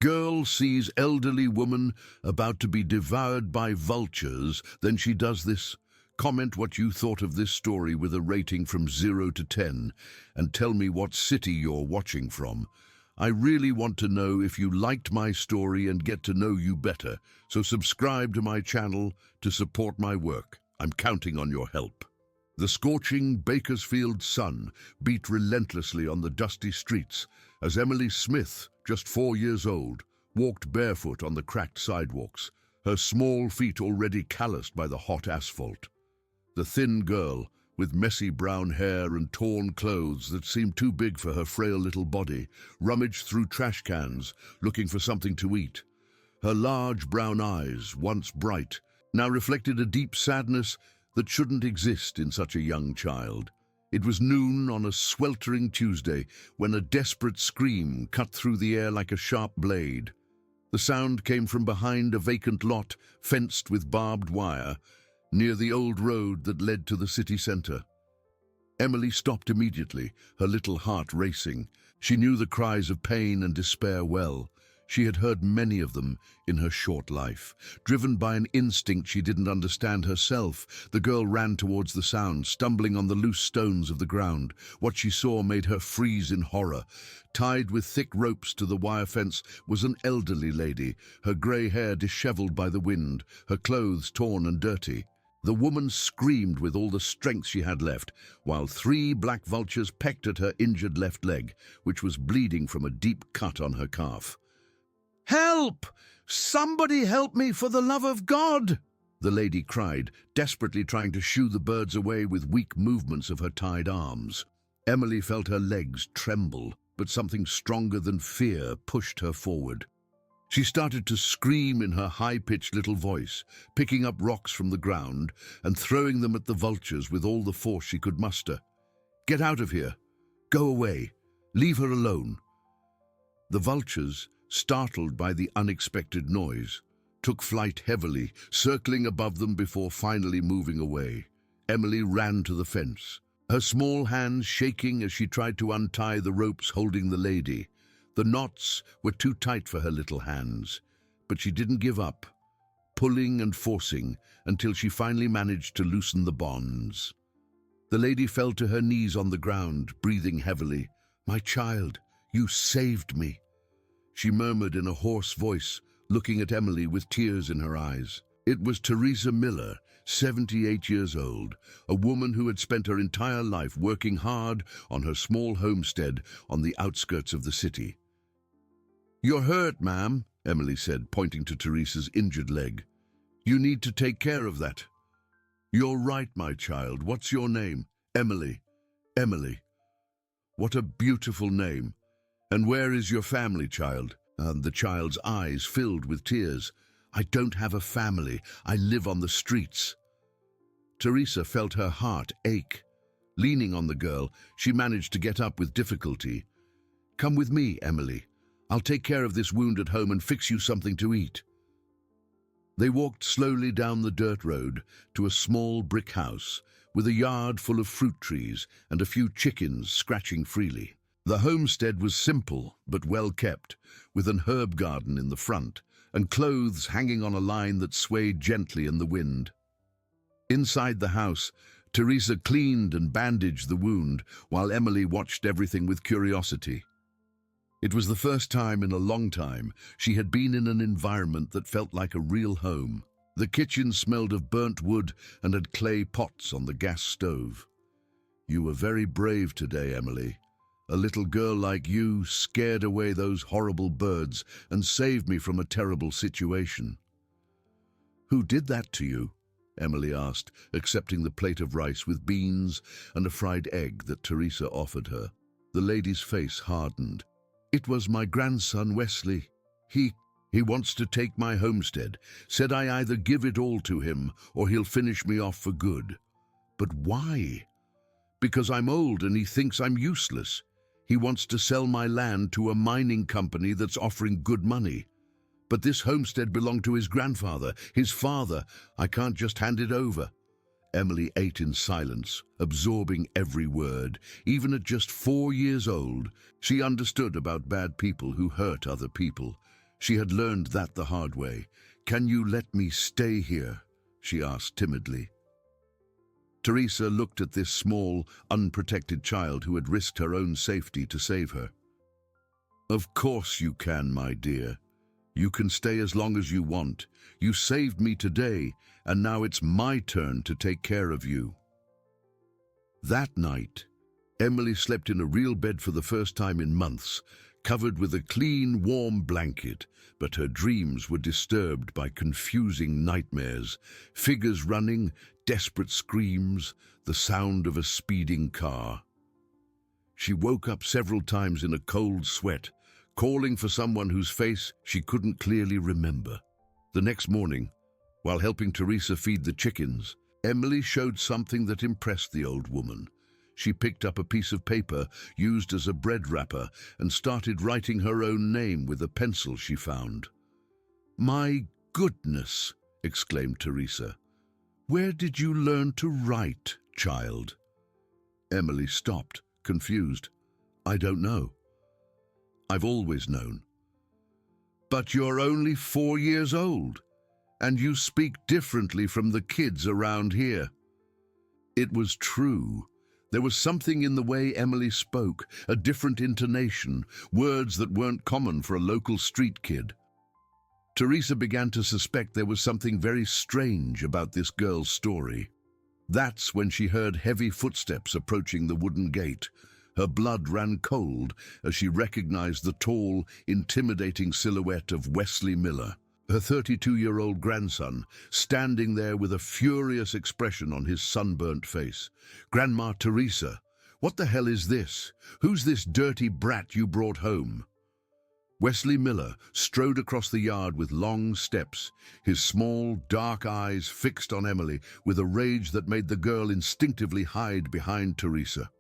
Girl sees elderly woman about to be devoured by vultures, then she does this. Comment what you thought of this story with a rating from 0 to 10 and tell me what city you're watching from. I really want to know if you liked my story and get to know you better, so subscribe to my channel to support my work. I'm counting on your help. The scorching Bakersfield sun beat relentlessly on the dusty streets as Emily Smith, just 4 years old, walked barefoot on the cracked sidewalks, her small feet already calloused by the hot asphalt. The thin girl, with messy brown hair and torn clothes that seemed too big for her frail little body, rummaged through trash cans, looking for something to eat. Her large brown eyes, once bright, now reflected a deep sadness that shouldn't exist in such a young child. It was noon on a sweltering Tuesday when a desperate scream cut through the air like a sharp blade. The sound came from behind a vacant lot fenced with barbed wire, near the old road that led to the city centre. Emily stopped immediately, her little heart racing. She knew the cries of pain and despair well. She had heard many of them in her short life. Driven by an instinct she didn't understand herself, the girl ran towards the sound, stumbling on the loose stones of the ground. What she saw made her freeze in horror. Tied with thick ropes to the wire fence was an elderly lady, her grey hair dishevelled by the wind, her clothes torn and dirty. The woman screamed with all the strength she had left, while 3 black vultures pecked at her injured left leg, which was bleeding from a deep cut on her calf. "Help! Somebody help me for the love of God!" the lady cried, desperately trying to shoo the birds away with weak movements of her tied arms. Emily felt her legs tremble, but something stronger than fear pushed her forward. She started to scream in her high-pitched little voice, picking up rocks from the ground and throwing them at the vultures with all the force she could muster. "Get out of here! Go away! Leave her alone!" The vultures, startled by the unexpected noise, took flight heavily, circling above them before finally moving away. Emily ran to the fence, her small hands shaking as she tried to untie the ropes holding the lady. The knots were too tight for her little hands, but she didn't give up, pulling and forcing until she finally managed to loosen the bonds. The lady fell to her knees on the ground, breathing heavily. "My child, you saved me," she murmured in a hoarse voice, looking at Emily with tears in her eyes. It was Teresa Miller, 78 years old, a woman who had spent her entire life working hard on her small homestead on the outskirts of the city. "You're hurt, ma'am," Emily said, pointing to Teresa's injured leg. "You need to take care of that." "You're right, my child. What's your name?" "Emily." "Emily. What a beautiful name. And where is your family, child?" And the child's eyes filled with tears. "I don't have a family. I live on the streets." Teresa felt her heart ache. Leaning on the girl, she managed to get up with difficulty. "Come with me, Emily. I'll take care of this wound at home and fix you something to eat." They walked slowly down the dirt road to a small brick house with a yard full of fruit trees and a few chickens scratching freely. The homestead was simple but well kept, with an herb garden in the front and clothes hanging on a line that swayed gently in the wind. Inside the house, Teresa cleaned and bandaged the wound while Emily watched everything with curiosity. It was the first time in a long time she had been in an environment that felt like a real home. The kitchen smelled of burnt wood and had clay pots on the gas stove. "You were very brave today, Emily. A little girl like you scared away those horrible birds and saved me from a terrible situation." "Who did that to you?" Emily asked, accepting the plate of rice with beans and a fried egg that Teresa offered her. The lady's face hardened. "It was my grandson, Wesley. He wants to take my homestead, said I either give it all to him or he'll finish me off for good." "But why?" "Because I'm old and he thinks I'm useless. He wants to sell my land to a mining company that's offering good money. But this homestead belonged to his grandfather, his father. I can't just hand it over." Emily ate in silence, absorbing every word. Even at just 4 years old, she understood about bad people who hurt other people. She had learned that the hard way. "Can you let me stay here?" she asked timidly. Teresa looked at this small, unprotected child who had risked her own safety to save her. "Of course you can, my dear. You can stay as long as you want. You saved me today, and now it's my turn to take care of you." That night, Emily slept in a real bed for the first time in months, covered with a clean, warm blanket, but her dreams were disturbed by confusing nightmares, figures running, desperate screams, the sound of a speeding car. She woke up several times in a cold sweat, calling for someone whose face she couldn't clearly remember. The next morning, while helping Teresa feed the chickens, Emily showed something that impressed the old woman. She picked up a piece of paper used as a bread wrapper and started writing her own name with a pencil she found. "My goodness!" exclaimed Teresa. "Where did you learn to write, child?" Emily stopped, confused. "I don't know. I've always known." "But you're only 4 years old, and you speak differently from the kids around here." It was true. There was something in the way Emily spoke, a different intonation, words that weren't common for a local street kid. Teresa began to suspect there was something very strange about this girl's story. That's when she heard heavy footsteps approaching the wooden gate. Her blood ran cold as she recognized the tall, intimidating silhouette of Wesley Miller, her 32-year-old grandson, standing there with a furious expression on his sunburnt face. "Grandma Teresa, what the hell is this? Who's this dirty brat you brought home?" Wesley Miller strode across the yard with long steps, his small, dark eyes fixed on Emily with a rage that made the girl instinctively hide behind Teresa.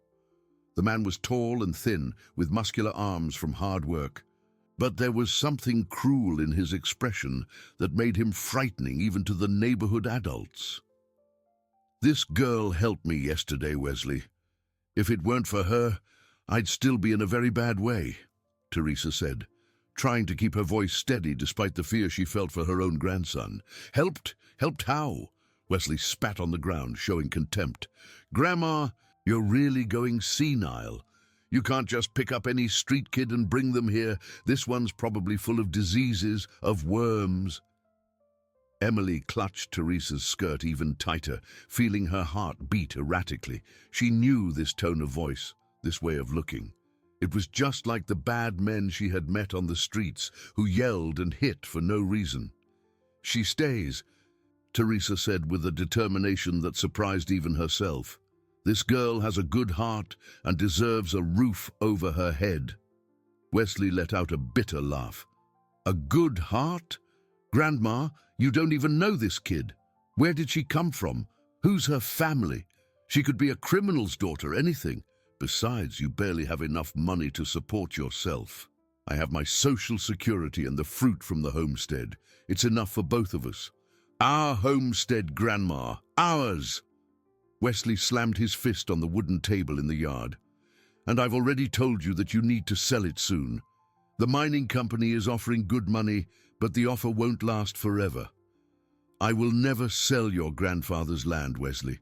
The man was tall and thin, with muscular arms from hard work. But there was something cruel in his expression that made him frightening even to the neighborhood adults. "This girl helped me yesterday, Wesley. If it weren't for her, I'd still be in a very bad way," Teresa said, trying to keep her voice steady despite the fear she felt for her own grandson. "Helped? Helped how?" Wesley spat on the ground, showing contempt. "Grandma, you're really going senile. You can't just pick up any street kid and bring them here. This one's probably full of diseases, of worms." Emily clutched Teresa's skirt even tighter, feeling her heart beat erratically. She knew this tone of voice, this way of looking. It was just like the bad men she had met on the streets, who yelled and hit for no reason. "She stays," Teresa said with a determination that surprised even herself. "This girl has a good heart and deserves a roof over her head." Wesley let out a bitter laugh. "A good heart? Grandma, you don't even know this kid. Where did she come from? Who's her family? She could be a criminal's daughter, anything. Besides, you barely have enough money to support yourself. I have my social security and the fruit from the homestead. It's enough for both of us. Our homestead, Grandma. Ours!" Wesley slammed his fist on the wooden table in the yard. "And I've already told you that you need to sell it soon. The mining company is offering good money, but the offer won't last forever. I will never sell your grandfather's land, Wesley.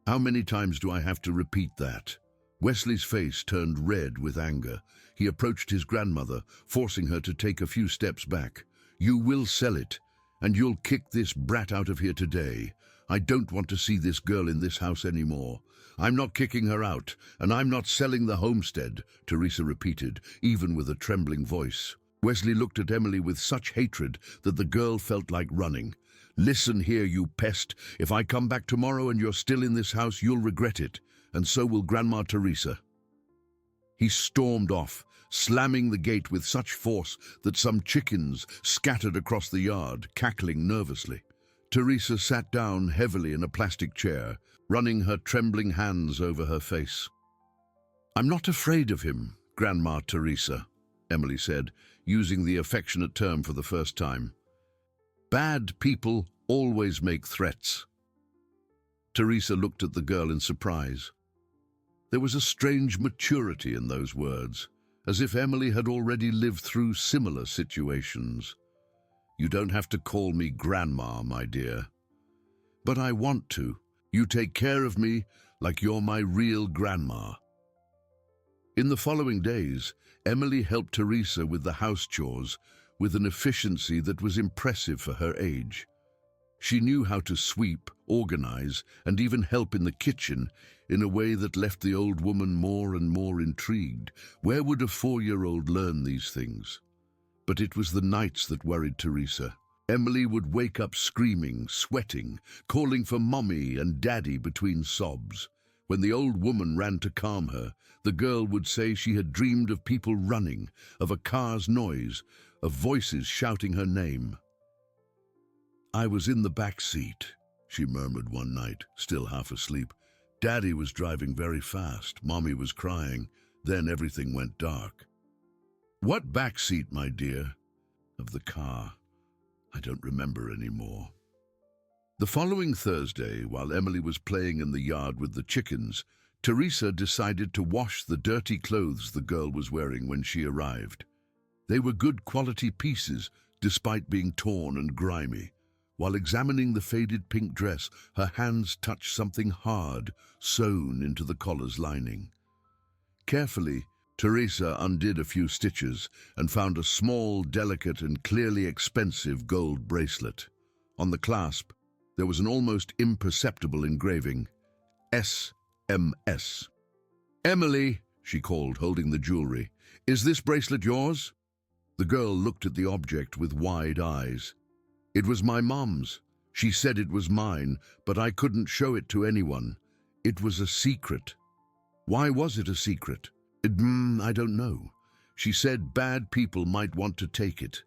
How many times do I have to repeat that?" Wesley's face turned red with anger. He approached his grandmother, forcing her to take a few steps back. "You will sell it, and you'll kick this brat out of here today. I don't want to see this girl in this house anymore. I'm not kicking her out, and I'm not selling the homestead," Teresa repeated, even with a trembling voice. Wesley looked at Emily with such hatred that the girl felt like running. "Listen here, you pest. If I come back tomorrow and you're still in this house, you'll regret it, and so will Grandma Teresa." He stormed off, slamming the gate with such force that some chickens scattered across the yard, cackling nervously. Teresa sat down heavily in a plastic chair, running her trembling hands over her face. "I'm not afraid of him, Grandma Teresa," Emily said, using the affectionate term for the first time. "Bad people always make threats." Teresa looked at the girl in surprise. There was a strange maturity in those words, as if Emily had already lived through similar situations. "You don't have to call me Grandma, my dear." "But I want to. You take care of me like you're my real grandma." In the following days, Emily helped Teresa with the house chores with an efficiency that was impressive for her age. She knew how to sweep, organize, and even help in the kitchen in a way that left the old woman more and more intrigued. Where would a 4-year-old learn these things? But it was the nights that worried Teresa. Emily would wake up screaming, sweating, calling for mommy and daddy between sobs. When the old woman ran to calm her, the girl would say she had dreamed of people running, of a car's noise, of voices shouting her name. "I was in the back seat," she murmured one night, still half asleep. "Daddy was driving very fast. Mommy was crying. Then everything went dark." "What back seat, my dear?" "Of the car. I don't remember anymore." The following Thursday, while Emily was playing in the yard with the chickens, Teresa decided to wash the dirty clothes the girl was wearing when she arrived. They were good quality pieces, despite being torn and grimy. While examining the faded pink dress, her hands touched something hard, sewn into the collar's lining. Carefully, Teresa undid a few stitches and found a small, delicate, and clearly expensive gold bracelet. On the clasp, there was an almost imperceptible engraving, SMS. "Emily," she called, holding the jewelry, "is this bracelet yours?" The girl looked at the object with wide eyes. "It was my mom's. She said it was mine, but I couldn't show it to anyone. It was a secret." "Why was it a secret?" I don't know. She said bad people might want to take it."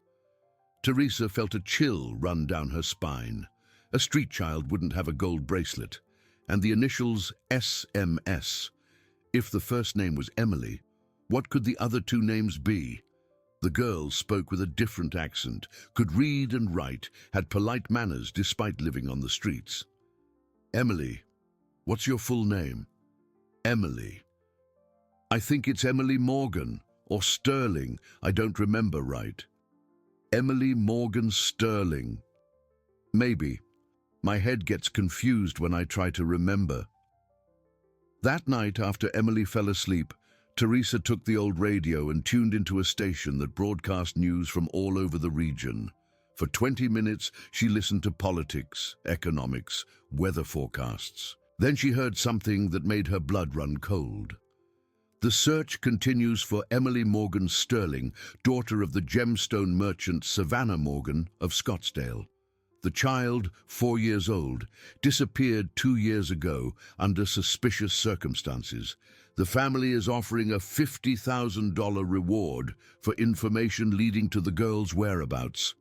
Teresa felt a chill run down her spine. A street child wouldn't have a gold bracelet. And the initials SMS. If the first name was Emily, what could the other two names be? The girl spoke with a different accent, could read and write, had polite manners despite living on the streets. "Emily, what's your full name?" "Emily." "I think it's Emily Morgan, or Sterling, I don't remember right." "Emily Morgan Sterling." "Maybe. My head gets confused when I try to remember." That night, after Emily fell asleep, Teresa took the old radio and tuned into a station that broadcast news from all over the region. For 20 minutes, she listened to politics, economics, weather forecasts. Then she heard something that made her blood run cold. "The search continues for Emily Morgan Sterling, daughter of the gemstone merchant Savannah Morgan of Scottsdale. The child, 4 years old, disappeared 2 years ago under suspicious circumstances. The family is offering a $50,000 reward for information leading to the girl's whereabouts."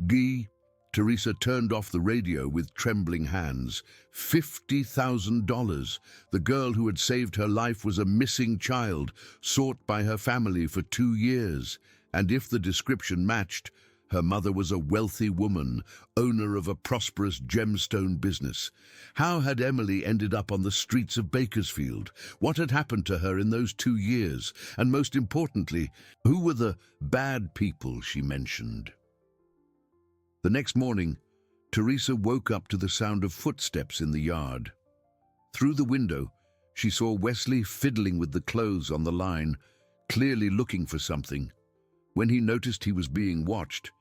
Guy, Teresa turned off the radio with trembling hands. $50,000. The girl who had saved her life was a missing child, sought by her family for 2 years. And if the description matched, her mother was a wealthy woman, owner of a prosperous gemstone business. How had Emily ended up on the streets of Bakersfield? What had happened to her in those 2 years? And most importantly, who were the bad people she mentioned? The next morning, Teresa woke up to the sound of footsteps in the yard. Through the window, she saw Wesley fiddling with the clothes on the line, clearly looking for something. When he noticed he was being watched,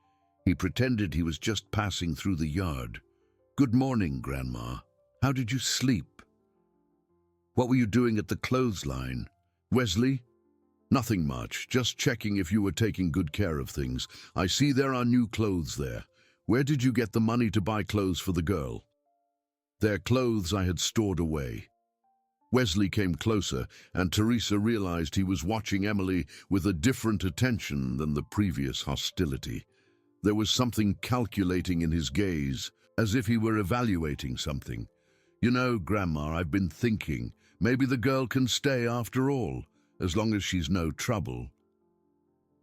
he pretended he was just passing through the yard. "Good morning, Grandma. How did you sleep?" "What were you doing at the clothesline?" "Wesley?" "Nothing much, just checking if you were taking good care of things. I see there are new clothes there. Where did you get the money to buy clothes for the girl?" "They're clothes I had stored away." Wesley came closer, and Teresa realized he was watching Emily with a different attention than the previous hostility. There was something calculating in his gaze, as if he were evaluating something. "You know, Grandma, I've been thinking, maybe the girl can stay after all, as long as she's no trouble."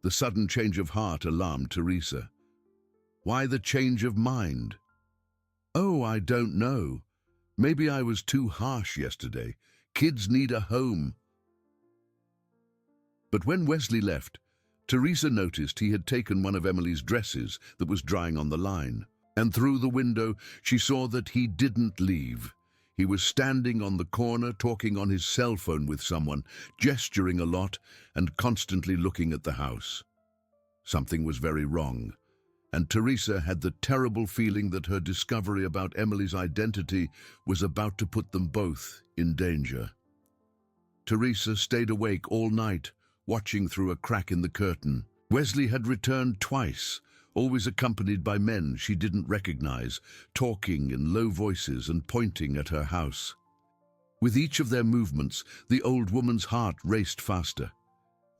The sudden change of heart alarmed Teresa. Why the change of mind? "Oh, I don't know. Maybe I was too harsh yesterday. Kids need a home." But when Wesley left, Teresa noticed he had taken one of Emily's dresses that was drying on the line, and through the window she saw that he didn't leave. He was standing on the corner talking on his cell phone with someone, gesturing a lot and constantly looking at the house. Something was very wrong, and Teresa had the terrible feeling that her discovery about Emily's identity was about to put them both in danger. Teresa stayed awake all night, watching through a crack in the curtain. Wesley had returned twice, always accompanied by men she didn't recognize, talking in low voices and pointing at her house. With each of their movements, the old woman's heart raced faster.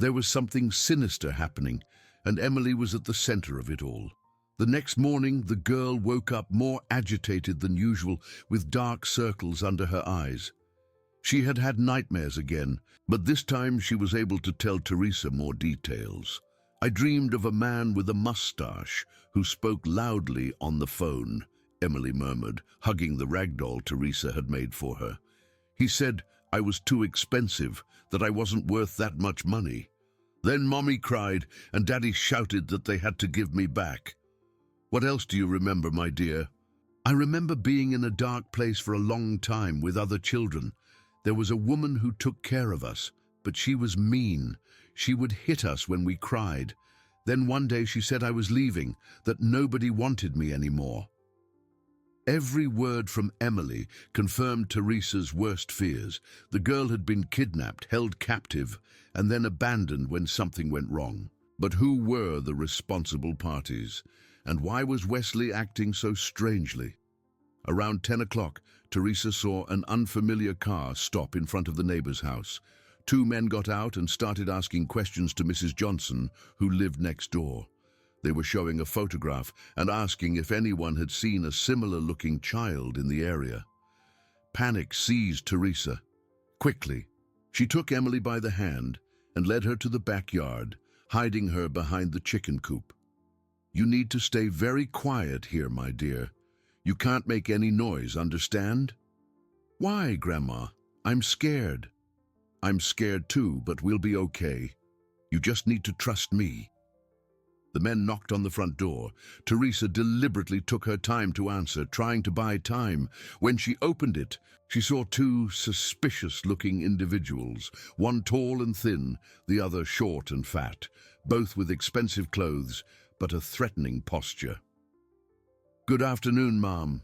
There was something sinister happening, and Emily was at the center of it all. The next morning, the girl woke up more agitated than usual, with dark circles under her eyes. She had had nightmares again, but this time she was able to tell Teresa more details. "I dreamed of a man with a mustache who spoke loudly on the phone," Emily murmured, hugging the ragdoll Teresa had made for her. "He said I was too expensive, that I wasn't worth that much money. Then Mommy cried and Daddy shouted that they had to give me back." "What else do you remember, my dear?" "I remember being in a dark place for a long time with other children. There was a woman who took care of us, but she was mean. She would hit us when we cried. Then one day she said I was leaving, that nobody wanted me anymore." Every word from Emily confirmed Teresa's worst fears. The girl had been kidnapped, held captive, and then abandoned when something went wrong. But who were the responsible parties? And why was Wesley acting so strangely? Around 10 o'clock, Teresa saw an unfamiliar car stop in front of the neighbor's house. Two men got out and started asking questions to Mrs. Johnson, who lived next door. They were showing a photograph and asking if anyone had seen a similar-looking child in the area. Panic seized Teresa. Quickly, she took Emily by the hand and led her to the backyard, hiding her behind the chicken coop. "You need to stay very quiet here, my dear. You can't make any noise, understand?" "Why, Grandma? I'm scared." "I'm scared too, but we'll be okay. You just need to trust me." The men knocked on the front door. Teresa deliberately took her time to answer, trying to buy time. When she opened it, she saw two suspicious-looking individuals, one tall and thin, the other short and fat, both with expensive clothes, but a threatening posture. "Good afternoon, Mom.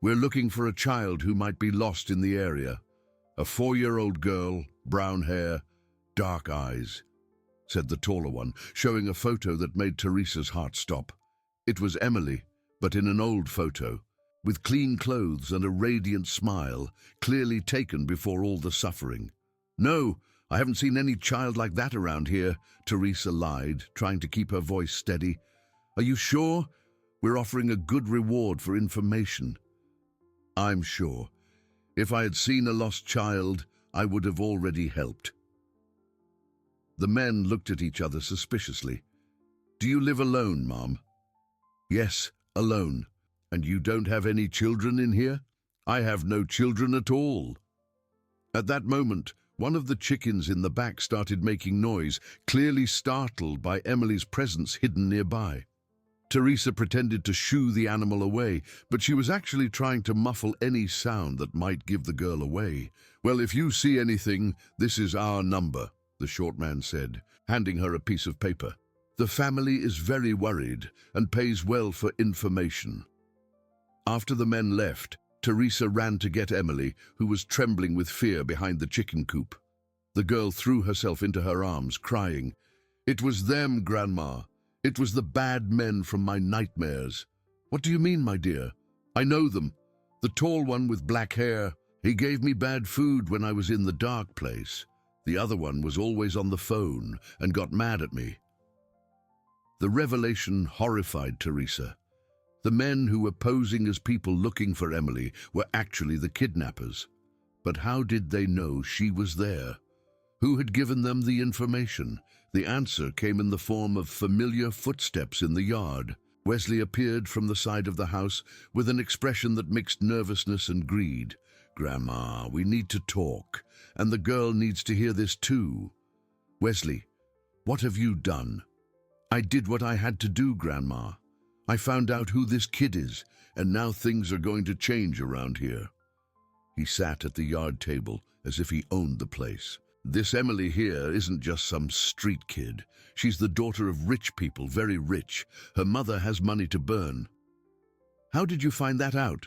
We're looking for a child who might be lost in the area. A 4-year-old girl, brown hair, dark eyes," said the taller one, showing a photo that made Teresa's heart stop. It was Emily, but in an old photo, with clean clothes and a radiant smile, clearly taken before all the suffering. "No, I haven't seen any child like that around here," Teresa lied, trying to keep her voice steady. "Are you sure? We're offering a good reward for information." "I'm sure. If I had seen a lost child, I would have already helped." The men looked at each other suspiciously. "Do you live alone, Mom?" "Yes, alone. And you don't have any children in here?" "I have no children at all." At that moment, one of the chickens in the back started making noise, clearly startled by Emily's presence hidden nearby. Teresa pretended to shoo the animal away, but she was actually trying to muffle any sound that might give the girl away. "Well, if you see anything, this is our number," the short man said, handing her a piece of paper. "The family is very worried and pays well for information." After the men left, Teresa ran to get Emily, who was trembling with fear behind the chicken coop. The girl threw herself into her arms, crying, "It was them, Grandma. It was the bad men from my nightmares." "What do you mean, my dear?" "I know them. The tall one with black hair. He gave me bad food when I was in the dark place. The other one was always on the phone and got mad at me." The revelation horrified Teresa. The men who were posing as people looking for Emily were actually the kidnappers. But how did they know she was there? Who had given them the information? The answer came in the form of familiar footsteps in the yard. Wesley appeared from the side of the house with an expression that mixed nervousness and greed. "Grandma, we need to talk, and the girl needs to hear this too." "Wesley, What have you done? I did what I had to do, Grandma. I found out who this kid is, and now things are going to change around here. He sat at the yard table as if he owned the place. This Emily here isn't just some street kid. She's the daughter of rich people, very rich. Her mother has money to burn. How did you find that out?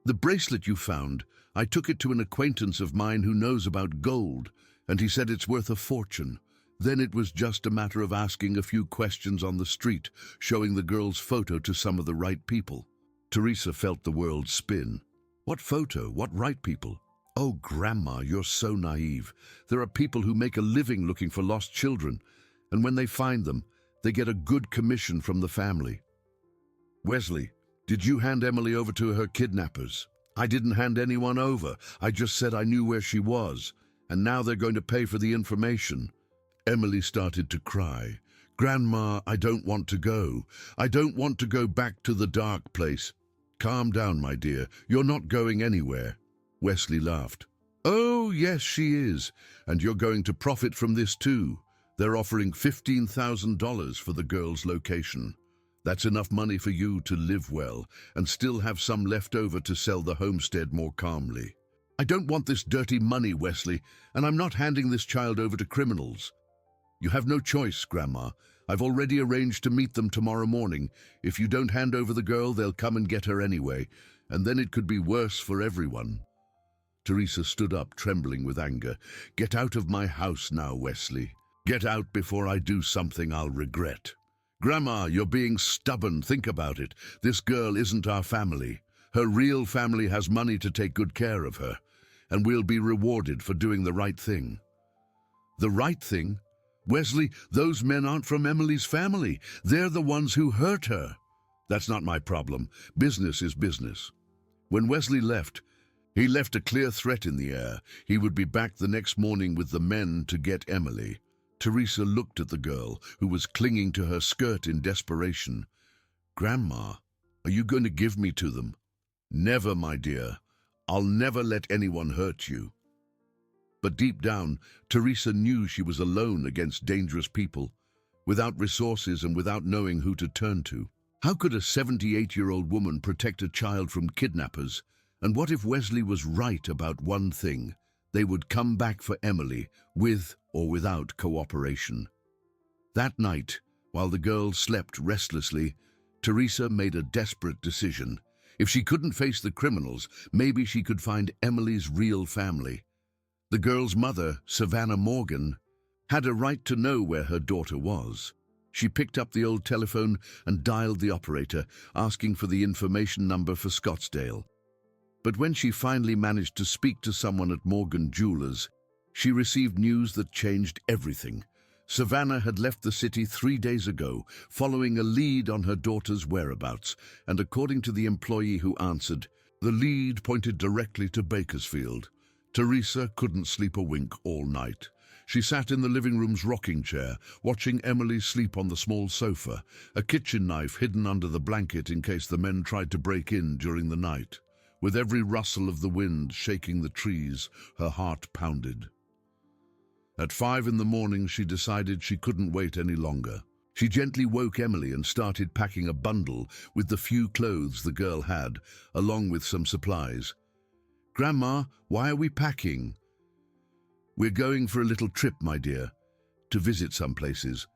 The bracelet you found, I took it to an acquaintance of mine who knows about gold, and he said it's worth a fortune. Then it was just a matter of asking a few questions on the street, showing the girl's photo to some of the right people. Teresa felt the world spin. What photo? What right people? Oh, Grandma, you're so naive. There are people who make a living looking for lost children, and when they find them, they get a good commission from the family. Wesley, did you hand Emily over to her kidnappers? I didn't hand anyone over. I just said I knew where she was, and now they're going to pay for the information. Emily started to cry. Grandma, I don't want to go. I don't want to go back to the dark place. Calm down, my dear. You're not going anywhere. Wesley laughed. Oh, yes, she is. And you're going to profit from this too. They're offering $15,000 for the girl's location. That's enough money for you to live well and still have some left over to sell the homestead more calmly. I don't want this dirty money, Wesley, and I'm not handing this child over to criminals. You have no choice, Grandma. I've already arranged to meet them tomorrow morning. If you don't hand over the girl, they'll come and get her anyway, and then it could be worse for everyone. Teresa stood up, trembling with anger. Get out of my house now, Wesley. Get out before I do something I'll regret. Grandma, you're being stubborn. Think about it. This girl isn't our family. Her real family has money to take good care of her, and we'll be rewarded for doing the right thing. The right thing? Wesley, those men aren't from Emily's family. They're the ones who hurt her. That's not my problem. Business is business. When Wesley left, he left a clear threat in the air. He would be back the next morning with the men to get Emily. Teresa looked at the girl, who was clinging to her skirt in desperation. Grandma, are you going to give me to them? Never, my dear. I'll never let anyone hurt you. But deep down, Teresa knew she was alone against dangerous people, without resources and without knowing who to turn to. How could a 78-year-old woman protect a child from kidnappers? And what if Wesley was right about one thing? They would come back for Emily, with or without cooperation. That night, while the girl slept restlessly, Teresa made a desperate decision. If she couldn't face the criminals, maybe she could find Emily's real family. The girl's mother, Savannah Morgan, had a right to know where her daughter was. She picked up the old telephone and dialed the operator, asking for the information number for Scottsdale. But when she finally managed to speak to someone at Morgan Jewelers, she received news that changed everything. Savannah had left the city 3 days ago, following a lead on her daughter's whereabouts, and according to the employee who answered, the lead pointed directly to Bakersfield. Teresa couldn't sleep a wink all night. She sat in the living room's rocking chair, watching Emily sleep on the small sofa, a kitchen knife hidden under the blanket in case the men tried to break in during the night. With every rustle of the wind shaking the trees, her heart pounded. At 5 in the morning, she decided she couldn't wait any longer. She gently woke Emily and started packing a bundle with the few clothes the girl had, along with some supplies. Grandma, why are we packing? We're going for a little trip, my dear, to visit some places.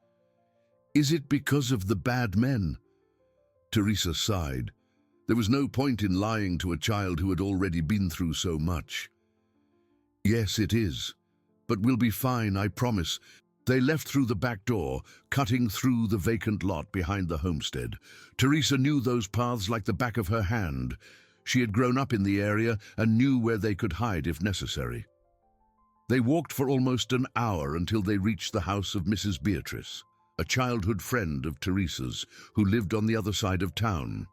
Is it because of the bad men? Teresa sighed. There was no point in lying to a child who had already been through so much. Yes, it is. But we'll be fine, I promise. They left through the back door, cutting through the vacant lot behind the homestead. Teresa knew those paths like the back of her hand. She had grown up in the area and knew where they could hide if necessary. They walked for almost an hour until they reached the house of Mrs. Beatrice, a childhood friend of Teresa's who lived on the other side of town.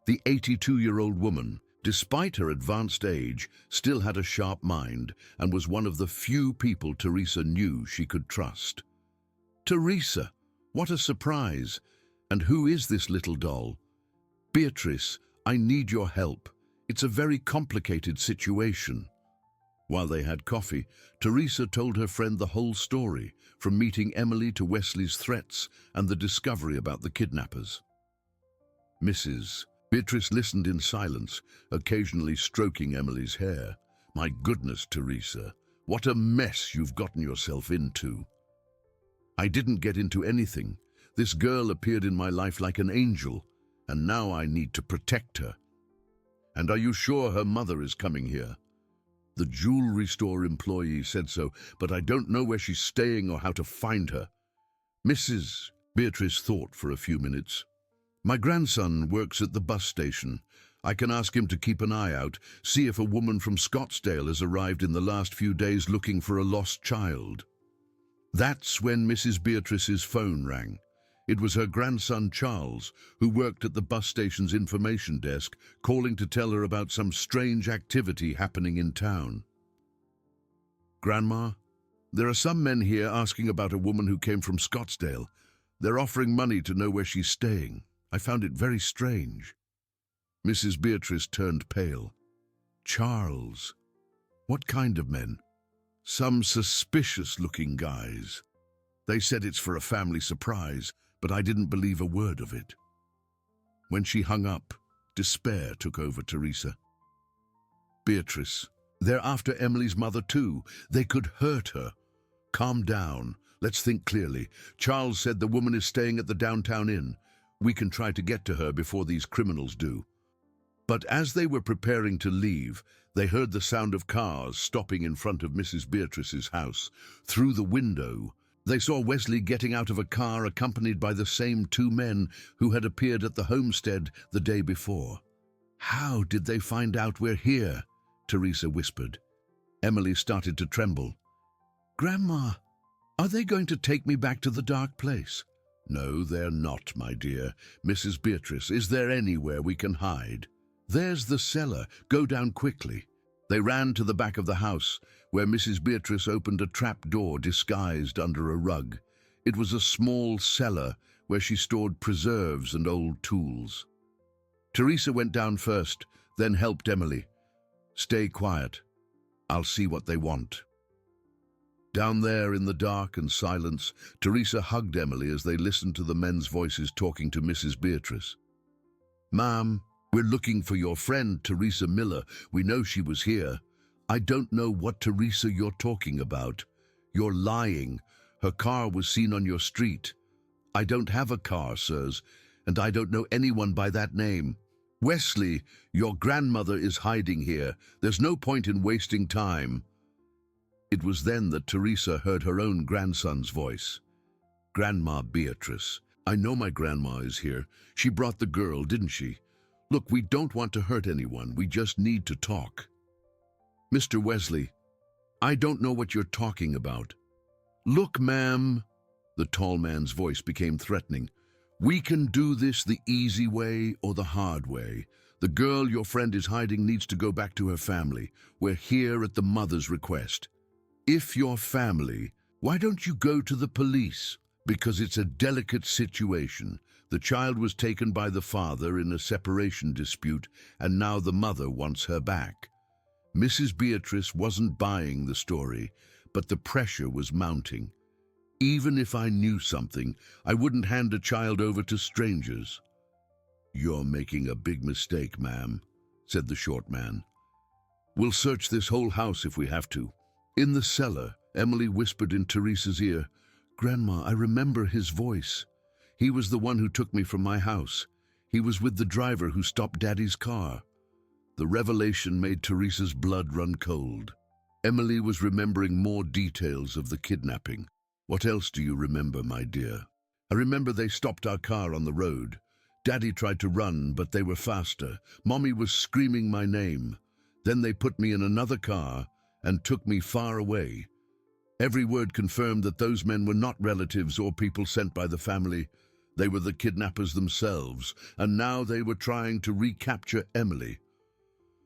The 82-year-old woman, despite her advanced age, still had a sharp mind and was one of the few people Teresa knew she could trust. Teresa, what a surprise! And who is this little doll? Beatrice, I need your help. It's a very complicated situation. While they had coffee, Teresa told her friend the whole story, from meeting Emily to Wesley's threats and the discovery about the kidnappers. Mrs. Beatrice listened in silence, occasionally stroking Emily's hair. "My goodness, Teresa, what a mess you've gotten yourself into." "I didn't get into anything. This girl appeared in my life like an angel, and now I need to protect her." "And are you sure her mother is coming here?" "The jewelry store employee said so, but I don't know where she's staying or how to find her." Mrs. Beatrice thought for a few minutes. "My grandson works at the bus station. I can ask him to keep an eye out, see if a woman from Scottsdale has arrived in the last few days looking for a lost child." That's when Mrs. Beatrice's phone rang. It was her grandson Charles, who worked at the bus station's information desk, calling to tell her about some strange activity happening in town. "Grandma, there are some men here asking about a woman who came from Scottsdale. They're offering money to know where she's staying. I found it very strange." Mrs. Beatrice turned pale. "Charles? What kind of men?" "Some suspicious-looking guys. They said it's for a family surprise, but I didn't believe a word of it." When she hung up, despair took over Teresa. "Beatrice, they're after Emily's mother too. They could hurt her." "Calm down. Let's think clearly. Charles said the woman is staying at the downtown inn. We can try to get to her before these criminals do." But as they were preparing to leave, they heard the sound of cars stopping in front of Mrs. Beatrice's house. Through the window, they saw Wesley getting out of a car accompanied by the same two men who had appeared at the homestead the day before. "How did they find out we're here?" Teresa whispered. Emily started to tremble. "Grandma, are they going to take me back to the dark place?" "No, they're not, my dear. Mrs. Beatrice, is there anywhere we can hide?" "There's the cellar. Go down quickly." They ran to the back of the house, where Mrs. Beatrice opened a trap door disguised under a rug. It was a small cellar where she stored preserves and old tools. Teresa went down first, then helped Emily. "Stay quiet. I'll see what they want." Down there in the dark and silence, Teresa hugged Emily as they listened to the men's voices talking to Mrs. Beatrice. "Ma'am, we're looking for your friend, Teresa Miller. We know she was here." "I don't know what Teresa you're talking about. You're lying. Her car was seen on your street." "I don't have a car, sirs, and I don't know anyone by that name." "Wesley, your grandmother is hiding here. There's no point in wasting time." It was then that Teresa heard her own grandson's voice. "Grandma Beatrice, I know my grandma is here. She brought the girl, didn't she? Look, we don't want to hurt anyone. We just need to talk." "Mr. Wesley, I don't know what you're talking about." "Look, ma'am," the tall man's voice became threatening. "We can do this the easy way or the hard way. The girl your friend is hiding needs to go back to her family. We're here at the mother's request. If you're family, why don't you go to the police? Because it's a delicate situation. The child was taken by the father in a separation dispute, and now the mother wants her back." Mrs. Beatrice wasn't buying the story, but the pressure was mounting. "Even if I knew something, I wouldn't hand a child over to strangers." "You're making a big mistake, ma'am," said the short man. "We'll search this whole house if we have to." In the cellar, Emily whispered in Teresa's ear, "Grandma, I remember his voice. He was the one who took me from my house. He was with the driver who stopped Daddy's car." The revelation made Teresa's blood run cold. Emily was remembering more details of the kidnapping. "What else do you remember, my dear?" "I remember they stopped our car on the road. Daddy tried to run, but they were faster. Mommy was screaming my name. Then they put me in another car and took me far away. Every word confirmed that those men were not relatives or people sent by the family. They were the kidnappers themselves, and now they were trying to recapture Emily."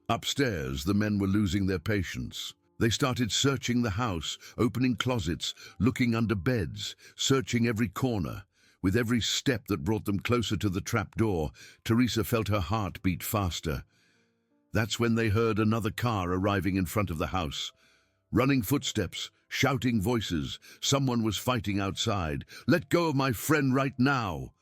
Upstairs, the men were losing their patience. They started searching the house, opening closets, looking under beds, searching every corner. With every step that brought them closer to the trap door, Teresa felt her heart beat faster. That's when they heard another car arriving in front of the house. Running footsteps, shouting voices. Someone was fighting outside. "Let go of my friend right now!"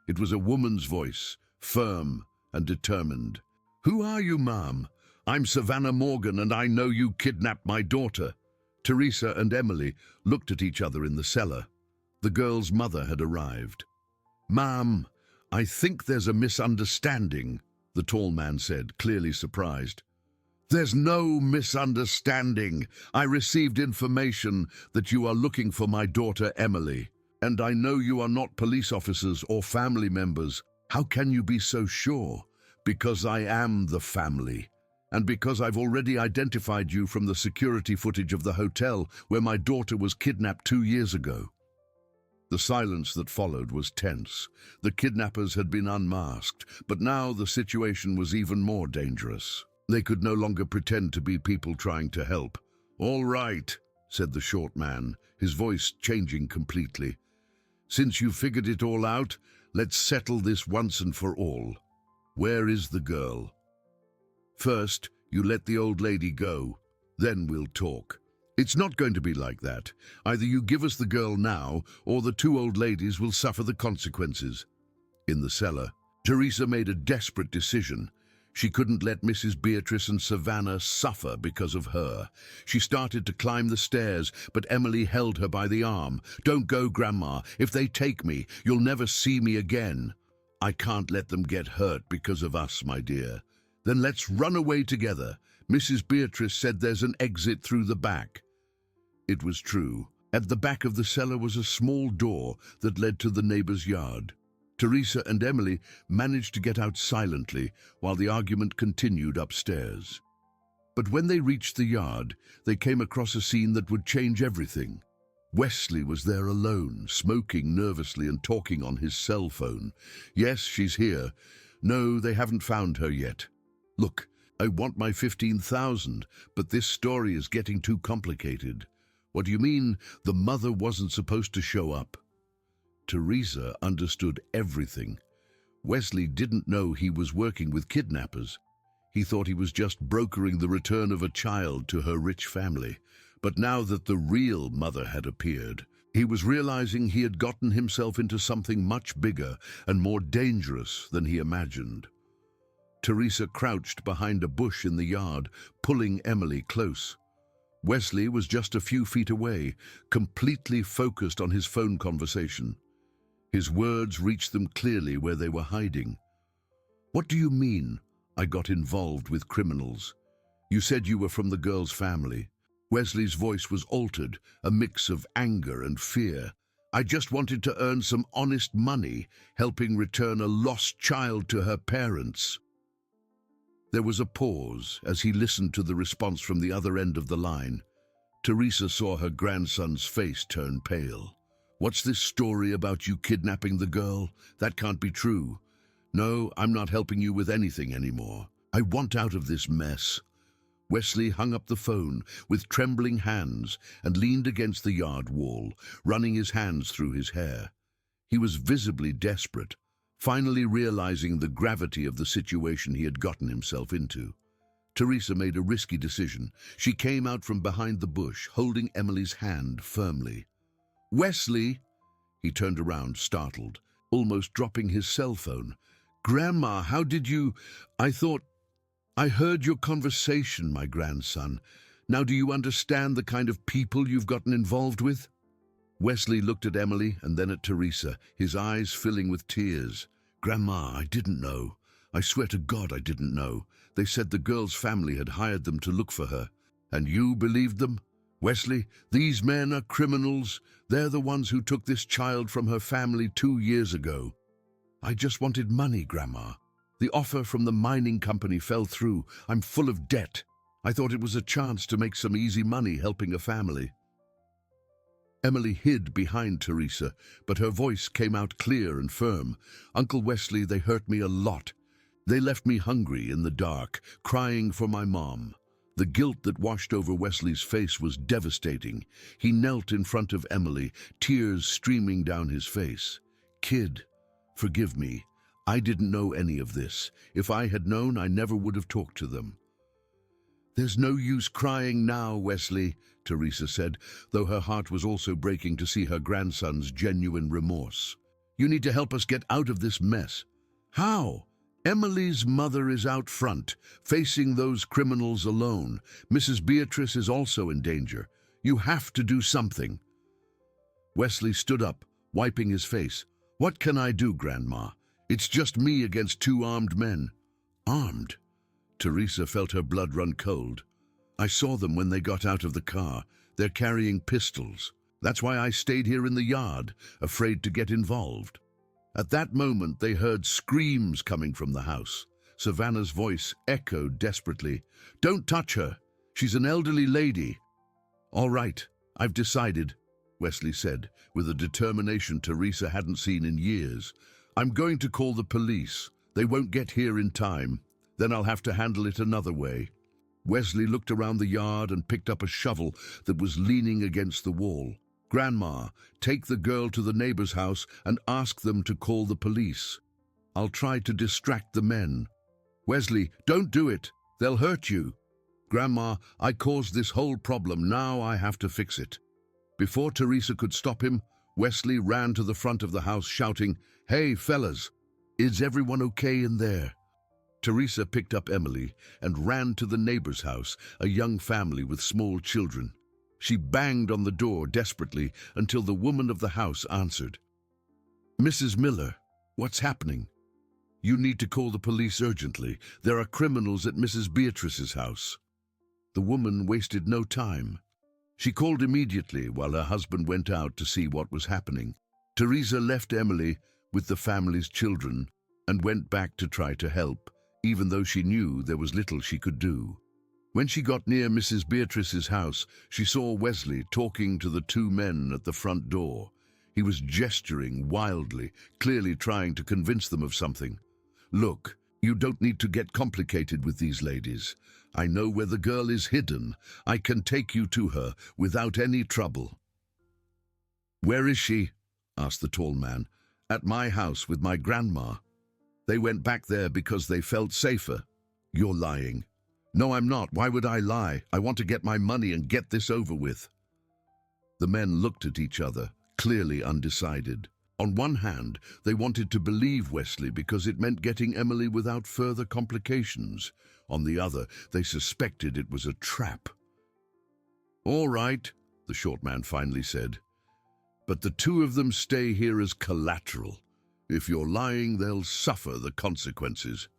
It was a woman's voice, firm and determined. "Who are you, ma'am? I'm Savannah Morgan, and I know you kidnapped my daughter." Teresa and Emily looked at each other in the cellar. The girl's mother had arrived. "Ma'am, I think there's a misunderstanding," the tall man said, clearly surprised. "There's no misunderstanding. I received information that you are looking for my daughter Emily, and I know you are not police officers or family members. How can you be so sure?" "Because I am the family, and because I've already identified you from the security footage of the hotel where my daughter was kidnapped 2 years ago." The silence that followed was tense. The kidnappers had been unmasked, but now the situation was even more dangerous. They could no longer pretend to be people trying to help. "All right," said the short man, his voice changing completely. "Since you've figured it all out, let's settle this once and for all. Where is the girl? First, you let the old lady go, then we'll talk." "It's not going to be like that. Either you give us the girl now, or the 2 old ladies will suffer the consequences." In the cellar, Teresa made a desperate decision. She couldn't let Mrs. Beatrice and Savannah suffer because of her. She started to climb the stairs, but Emily held her by the arm. "Don't go, Grandma. If they take me, you'll never see me again." "I can't let them get hurt because of us, my dear." "Then let's run away together. Mrs. Beatrice said there's an exit through the back." It was true. At the back of the cellar was a small door that led to the neighbor's yard. Teresa and Emily managed to get out silently while the argument continued upstairs. But when they reached the yard, they came across a scene that would change everything. Wesley was there alone, smoking nervously and talking on his cell phone. "Yes, she's here. No, they haven't found her yet. Look, I want my 15,000, but this story is getting too complicated." "What do you mean the mother wasn't supposed to show up?" Teresa understood everything. Wesley didn't know he was working with kidnappers. He thought he was just brokering the return of a child to her rich family. But now that the real mother had appeared, he was realizing he had gotten himself into something much bigger and more dangerous than he imagined. Teresa crouched behind a bush in the yard, pulling Emily close. Wesley was just a few feet away, completely focused on his phone conversation. His words reached them clearly where they were hiding. "What do you mean, I got involved with criminals? You said you were from the girl's family." Wesley's voice was altered, a mix of anger and fear. "I just wanted to earn some honest money, helping return a lost child to her parents." There was a pause as he listened to the response from the other end of the line. Teresa saw her grandson's face turn pale. "What's this story about you kidnapping the girl? That can't be true. No, I'm not helping you with anything anymore. I want out of this mess." Wesley hung up the phone with trembling hands and leaned against the yard wall, running his hands through his hair. He was visibly desperate, finally realizing the gravity of the situation he had gotten himself into. Teresa made a risky decision. She came out from behind the bush, holding Emily's hand firmly. "Wesley!" He turned around, startled, almost dropping his cell phone. "Grandma, how did you... I heard your conversation, my grandson. Now do you understand the kind of people you've gotten involved with?" Wesley looked at Emily and then at Teresa, his eyes filling with tears. "Grandma, I didn't know. I swear to God I didn't know. They said the girl's family had hired them to look for her. And you believed them? Wesley, these men are criminals. They're the ones who took this child from her family 2 years ago." "I just wanted money, Grandma. The offer from the mining company fell through. I'm full of debt. I thought it was a chance to make some easy money helping a family." Emily hid behind Teresa, but her voice came out clear and firm. "Uncle Wesley, they hurt me a lot. They left me hungry in the dark, crying for my mom." The guilt that washed over Wesley's face was devastating. He knelt in front of Emily, tears streaming down his face. "Kid, forgive me. I didn't know any of this. If I had known, I never would have talked to them." "There's no use crying now, Wesley," Teresa said, though her heart was also breaking to see her grandson's genuine remorse. "You need to help us get out of this mess." "How?" "Emily's mother is out front, facing those criminals alone. Mrs. Beatrice is also in danger. You have to do something." Wesley stood up, wiping his face. "What can I do, Grandma? It's just me against two armed men." "Armed?" Teresa felt her blood run cold. "I saw them when they got out of the car. They're carrying pistols. That's why I stayed here in the yard, afraid to get involved." At that moment, they heard screams coming from the house. Savannah's voice echoed desperately. "Don't touch her. She's an elderly lady." "All right, I've decided," Wesley said, with a determination Teresa hadn't seen in years. "I'm going to call the police. They won't get here in time. Then I'll have to handle it another way." Wesley looked around the yard and picked up a shovel that was leaning against the wall. "Grandma, take the girl to the neighbor's house and ask them to call the police. I'll try to distract the men." "Wesley, don't do it. They'll hurt you." "Grandma, I caused this whole problem. Now I have to fix it." Before Teresa could stop him, Wesley ran to the front of the house shouting, "Hey, fellas, is everyone okay in there?" Teresa picked up Emily and ran to the neighbor's house, a young family with small children. She banged on the door desperately until the woman of the house answered. "Mrs. Miller, what's happening?" "You need to call the police urgently. There are criminals at Mrs. Beatrice's house." The woman wasted no time. She called immediately while her husband went out to see what was happening. Teresa left Emily with the family's children and went back to try to help, even though she knew there was little she could do. When she got near Mrs. Beatrice's house, she saw Wesley talking to the two men at the front door. He was gesturing wildly, clearly trying to convince them of something. "Look, you don't need to get complicated with these ladies. I know where the girl is hidden. I can take you to her without any trouble." "Where is she?" asked the tall man. "At my house with my grandma. They went back there because they felt safer." "You're lying." "No, I'm not. Why would I lie? I want to get my money and get this over with." The men looked at each other, clearly undecided. On one hand, they wanted to believe Wesley because it meant getting Emily without further complications. On the other, they suspected it was a trap. "All right," the short man finally said. "But the two of them stay here as collateral. If you're lying, they'll suffer the consequences."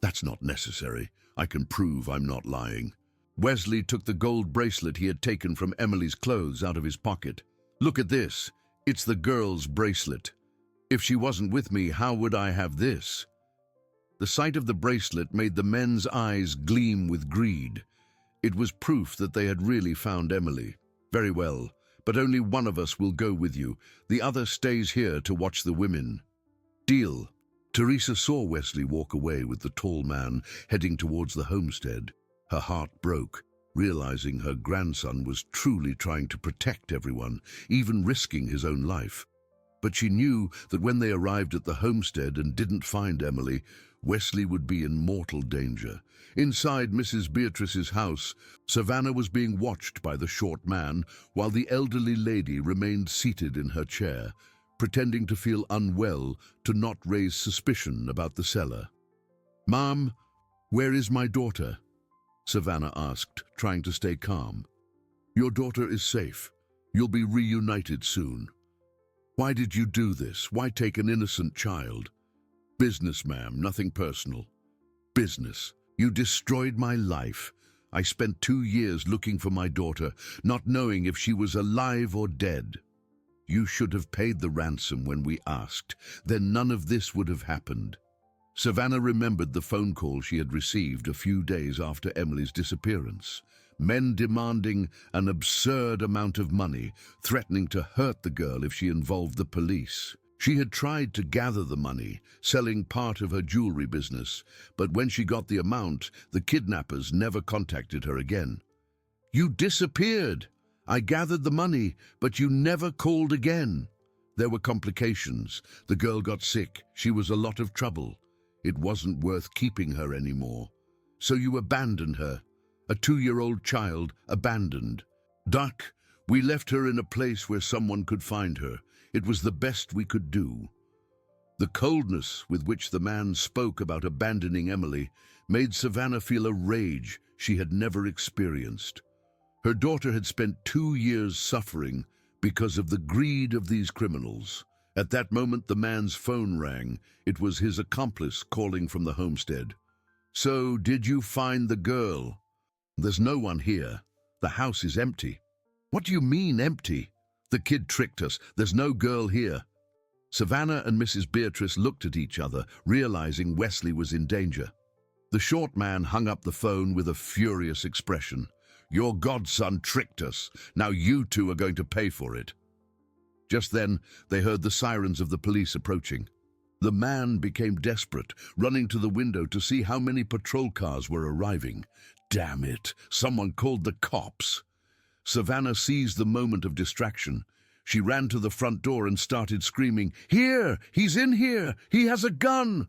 "That's not necessary. I can prove I'm not lying." Wesley took the gold bracelet he had taken from Emily's clothes out of his pocket. "Look at this. It's the girl's bracelet. If she wasn't with me, how would I have this?" The sight of the bracelet made the men's eyes gleam with greed. It was proof that they had really found Emily. "Very well, but only one of us will go with you. The other stays here to watch the women." "Deal." Teresa saw Wesley walk away with the tall man heading towards the homestead. Her heart broke, realizing her grandson was truly trying to protect everyone, even risking his own life. But she knew that when they arrived at the homestead and didn't find Emily, Wesley would be in mortal danger. Inside Mrs. Beatrice's house, Savannah was being watched by the short man, while the elderly lady remained seated in her chair, pretending to feel unwell to not raise suspicion about the seller. "Mom, where is my daughter?" Savannah asked, trying to stay calm. "Your daughter is safe. You'll be reunited soon." "Why did you do this? Why take an innocent child?" "Business, ma'am, nothing personal." "Business? You destroyed my life. I spent 2 years looking for my daughter, not knowing if she was alive or dead. You should have paid the ransom when we asked. Then none of this would have happened." Savannah remembered the phone call she had received a few days after Emily's disappearance. Men demanding an absurd amount of money, threatening to hurt the girl if she involved the police. She had tried to gather the money, selling part of her jewelry business, but when she got the amount, the kidnappers never contacted her again. "You disappeared. I gathered the money, but you never called again." "There were complications. The girl got sick. She was a lot of trouble. It wasn't worth keeping her anymore. So you abandoned her. a 2-year-old child, abandoned. Duck, we left her in a place where someone could find her. It was the best we could do. The coldness with which the man spoke about abandoning Emily made Savannah feel a rage she had never experienced. Her daughter had spent 2 years suffering because of the greed of these criminals. At that moment, the man's phone rang. It was his accomplice calling from the homestead. "So, did you find the girl?" "There's no one here. The house is empty." "What do you mean, empty?" "The kid tricked us. There's no girl here." Savannah and Mrs. Beatrice looked at each other, realizing Wesley was in danger. The short man hung up the phone with a furious expression. "Your godson tricked us. Now you two are going to pay for it." Just then, they heard the sirens of the police approaching. The man became desperate, running to the window to see how many patrol cars were arriving. Damn it! Someone called the cops. Savannah seized the moment of distraction. She ran to the front door and started screaming, "Here! He's in here! He has a gun!"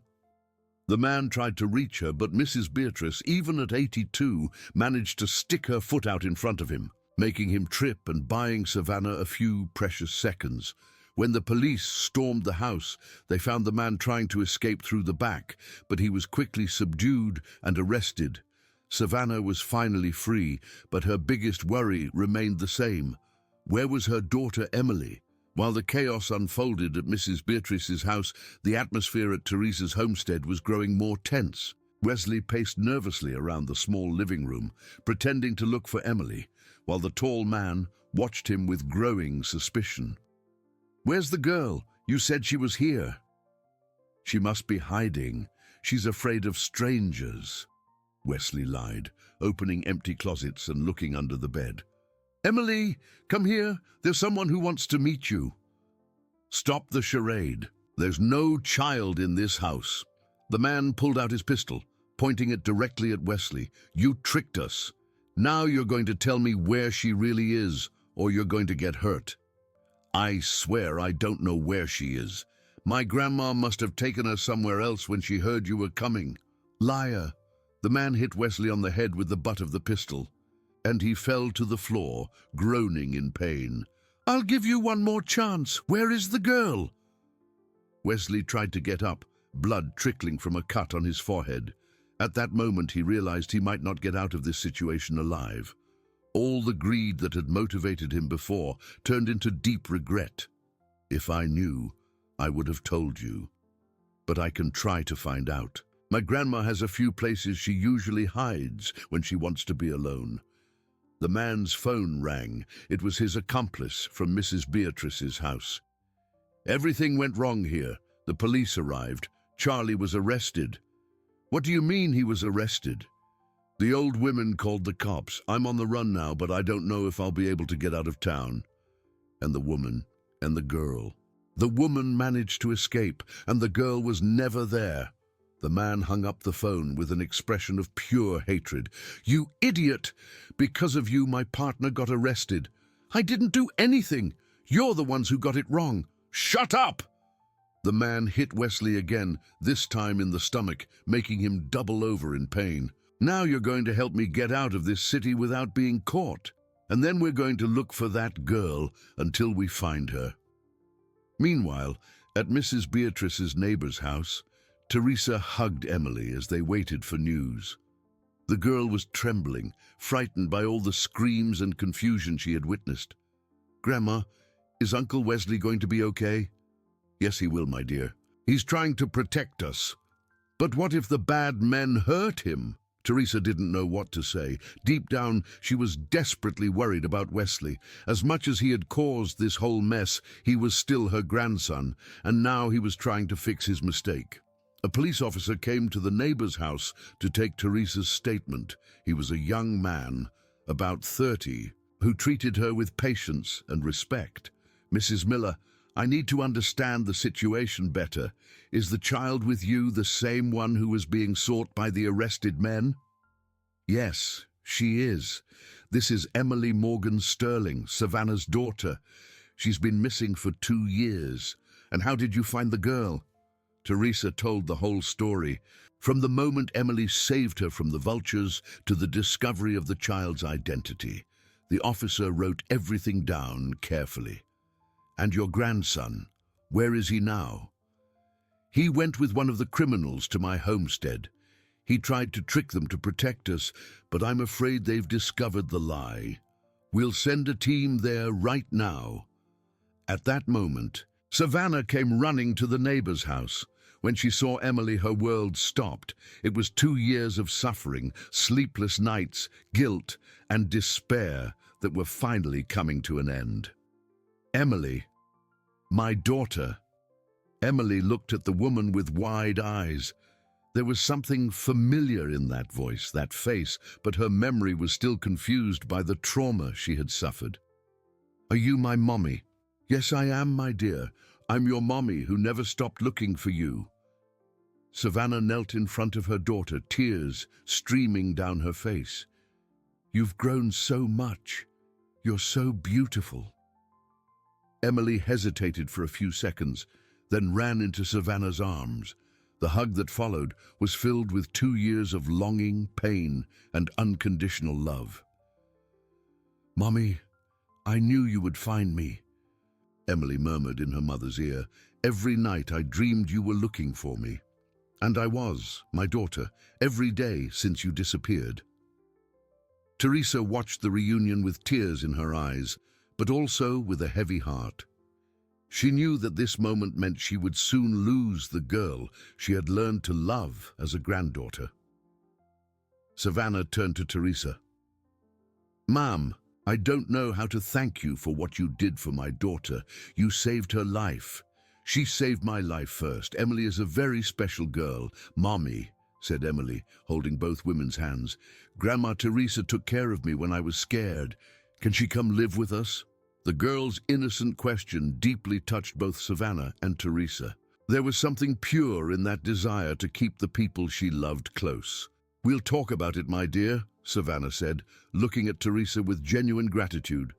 The man tried to reach her, but Mrs. Beatrice, even at 82, managed to stick her foot out in front of him, making him trip and buying Savannah a few precious seconds. When the police stormed the house, they found the man trying to escape through the back, but he was quickly subdued and arrested. Savannah was finally free, but her biggest worry remained the same. Where was her daughter Emily? While the chaos unfolded at Mrs. Beatrice's house, the atmosphere at Teresa's homestead was growing more tense. Wesley paced nervously around the small living room, pretending to look for Emily, while the tall man watched him with growing suspicion. "Where's the girl? You said she was here." "She must be hiding. She's afraid of strangers," Wesley lied, opening empty closets and looking under the bed. "Emily, come here. There's someone who wants to meet you." "Stop the charade. There's no child in this house." The man pulled out his pistol, pointing it directly at Wesley. "You tricked us. Now you're going to tell me where she really is, or you're going to get hurt." "I swear I don't know where she is. My grandma must have taken her somewhere else when she heard you were coming." "Liar." The man hit Wesley on the head with the butt of the pistol, and he fell to the floor, groaning in pain. "I'll give you one more chance. Where is the girl?" Wesley tried to get up, blood trickling from a cut on his forehead. At that moment, he realized he might not get out of this situation alive. All the greed that had motivated him before turned into deep regret. "If I knew, I would have told you. But I can try to find out. My grandma has a few places she usually hides when she wants to be alone." The man's phone rang. It was his accomplice from Mrs. Beatrice's house. "Everything went wrong here. The police arrived. Charlie was arrested." "What do you mean he was arrested?" "The old women called the cops. I'm on the run now, but I don't know if I'll be able to get out of town." And the woman, and the girl. The woman managed to escape, and the girl was never there. The man hung up the phone with an expression of pure hatred. "You idiot! Because of you, my partner got arrested. I didn't do anything. You're the ones who got it wrong. Shut up!" The man hit Wesley again, this time in the stomach, making him double over in pain. "Now you're going to help me get out of this city without being caught. And then we're going to look for that girl until we find her." Meanwhile, at Mrs. Beatrice's neighbor's house, Teresa hugged Emily as they waited for news. The girl was trembling, frightened by all the screams and confusion she had witnessed. "Grandma, is Uncle Wesley going to be okay?" "Yes, he will, my dear. He's trying to protect us." "But what if the bad men hurt him?" Teresa didn't know what to say. Deep down, she was desperately worried about Wesley. As much as he had caused this whole mess, he was still her grandson, and now he was trying to fix his mistake. A police officer came to the neighbor's house to take Teresa's statement. He was a young man, about 30, who treated her with patience and respect. "Mrs. Miller, I need to understand the situation better. Is the child with you the same one who was being sought by the arrested men?" "Yes, she is. This is Emily Morgan Sterling, Savannah's daughter. She's been missing for 2 years. And how did you find the girl?" Teresa told the whole story, from the moment Emily saved her from the vultures to the discovery of the child's identity. The officer wrote everything down carefully. "And your grandson, where is he now?" "He went with one of the criminals to my homestead. He tried to trick them to protect us, but I'm afraid they've discovered the lie. We'll send a team there right now." At that moment, Savannah came running to the neighbor's house. When she saw Emily, her world stopped. It was 2 years of suffering, sleepless nights, guilt, and despair that were finally coming to an end. "Emily, my daughter." Emily looked at the woman with wide eyes. There was something familiar in that voice, that face, but her memory was still confused by the trauma she had suffered. "Are you my mommy?" "Yes, I am, my dear. I'm your mommy who never stopped looking for you." Savannah knelt in front of her daughter, tears streaming down her face. "You've grown so much. You're so beautiful." Emily hesitated for a few seconds, then ran into Savannah's arms. The hug that followed was filled with 2 years of longing, pain, and unconditional love. "Mommy, I knew you would find me," Emily murmured in her mother's ear. "Every night I dreamed you were looking for me. And I was, my daughter, every day since you disappeared." Teresa watched the reunion with tears in her eyes, but also with a heavy heart. She knew that this moment meant she would soon lose the girl she had learned to love as a granddaughter. Savannah turned to Teresa. "Ma'am, I don't know how to thank you for what you did for my daughter. You saved her life. She saved my life first. Emily is a very special girl." "Mommy," said Emily, holding both women's hands, "Grandma Teresa took care of me when I was scared. Can she come live with us?" The girl's innocent question deeply touched both Savannah and Teresa. There was something pure in that desire to keep the people she loved close. "We'll talk about it, my dear," Savannah said, looking at Teresa with genuine gratitude.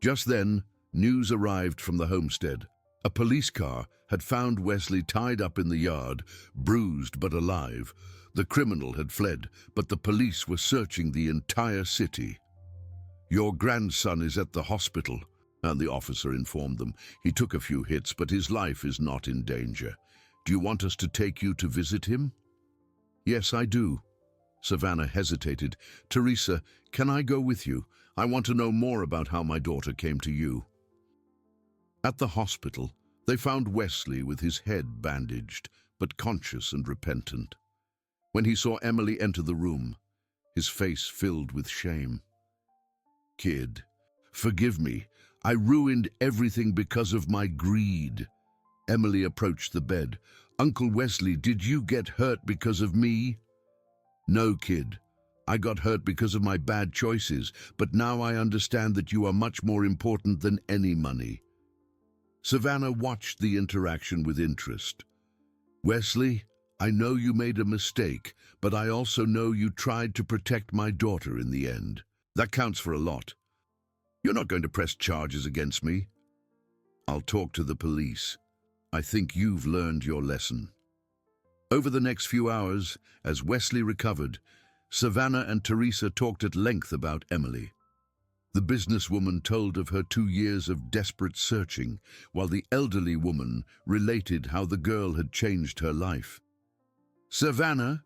Just then, news arrived from the homestead. A police car had found Wesley tied up in the yard, bruised but alive. The criminal had fled, but the police were searching the entire city. "Your grandson is at the hospital," and the officer informed them. "He took a few hits, but his life is not in danger. Do you want us to take you to visit him?" "Yes, I do." Savannah hesitated. "Teresa, can I go with you? I want to know more about how my daughter came to you." At the hospital, they found Wesley with his head bandaged, but conscious and repentant. When he saw Emily enter the room, his face filled with shame. "Kid, forgive me. I ruined everything because of my greed." Emily approached the bed. "Uncle Wesley, did you get hurt because of me?" "No, kid. I got hurt because of my bad choices, but now I understand that you are much more important than any money." Savannah watched the interaction with interest. "Wesley, I know you made a mistake, but I also know you tried to protect my daughter in the end. That counts for a lot. You're not going to press charges against me." "I'll talk to the police. I think you've learned your lesson." Over the next few hours, as Wesley recovered, Savannah and Teresa talked at length about Emily. The businesswoman told of her 2 years of desperate searching, while the elderly woman related how the girl had changed her life. "Savannah,"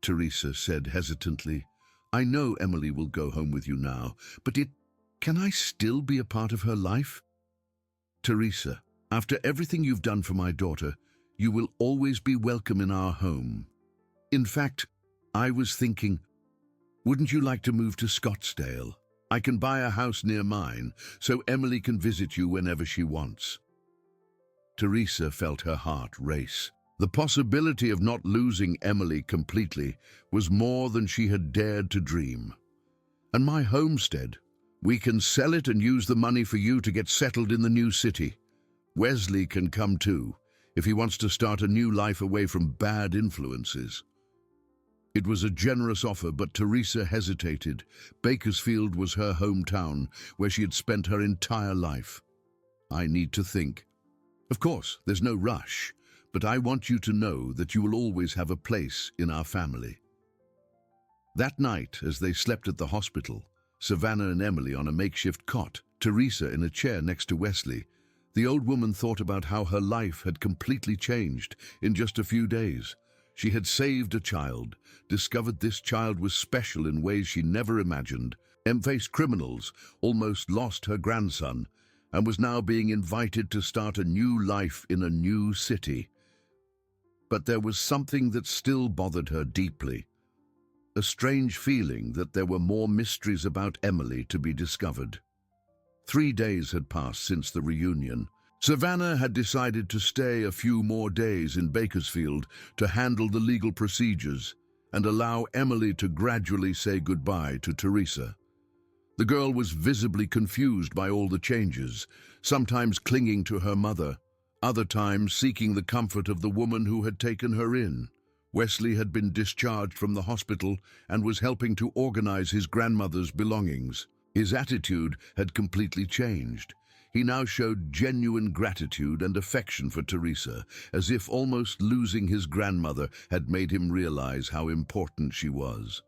Teresa said hesitantly, "I know Emily will go home with you now, but can I still be a part of her life?" "Teresa, after everything you've done for my daughter, you will always be welcome in our home. In fact, I was thinking, wouldn't you like to move to Scottsdale? I can buy a house near mine, so Emily can visit you whenever she wants." Teresa felt her heart race. The possibility of not losing Emily completely was more than she had dared to dream. "And my homestead, we can sell it and use the money for you to get settled in the new city. Wesley can come too, if he wants to start a new life away from bad influences." It was a generous offer, but Teresa hesitated. Bakersfield was her hometown, where she had spent her entire life. "I need to think." "Of course, there's no rush, but I want you to know that you will always have a place in our family." That night, as they slept at the hospital, Savannah and Emily on a makeshift cot, Teresa in a chair next to Wesley, the old woman thought about how her life had completely changed in just a few days. She had saved a child, discovered this child was special in ways she never imagined, faced criminals, almost lost her grandson, and was now being invited to start a new life in a new city. But there was something that still bothered her deeply. A strange feeling that there were more mysteries about Emily to be discovered. 3 days had passed since the reunion. Savannah had decided to stay a few more days in Bakersfield to handle the legal procedures and allow Emily to gradually say goodbye to Teresa. The girl was visibly confused by all the changes, sometimes clinging to her mother, other times seeking the comfort of the woman who had taken her in. Wesley had been discharged from the hospital and was helping to organize his grandmother's belongings. His attitude had completely changed. He now showed genuine gratitude and affection for Teresa, as if almost losing his grandmother had made him realize how important she was.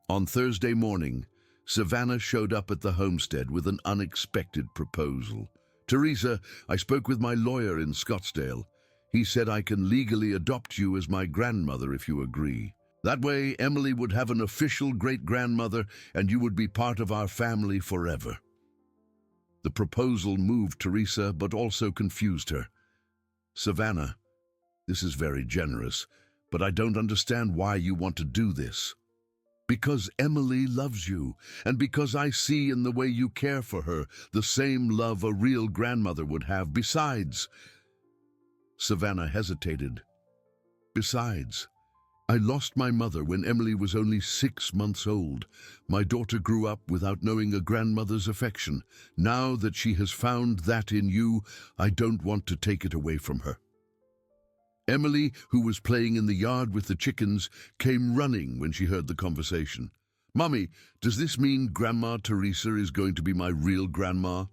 On Thursday morning, Savannah showed up at the homestead with an unexpected proposal. "Teresa, I spoke with my lawyer in Scottsdale. He said I can legally adopt you as my grandmother if you agree. That way, Emily would have an official great-grandmother and you would be part of our family forever." The proposal moved Teresa, but also confused her. "Savannah, this is very generous, but I don't understand why you want to do this." "Because Emily loves you, and because I see in the way you care for her the same love a real grandmother would have. Besides..." Savannah hesitated. "Besides, I lost my mother when Emily was only 6 months old. My daughter grew up without knowing a grandmother's affection. Now that she has found that in you, I don't want to take it away from her." Emily, who was playing in the yard with the chickens, came running when she heard the conversation. "Mummy, does this mean Grandma Teresa is going to be my real grandma?"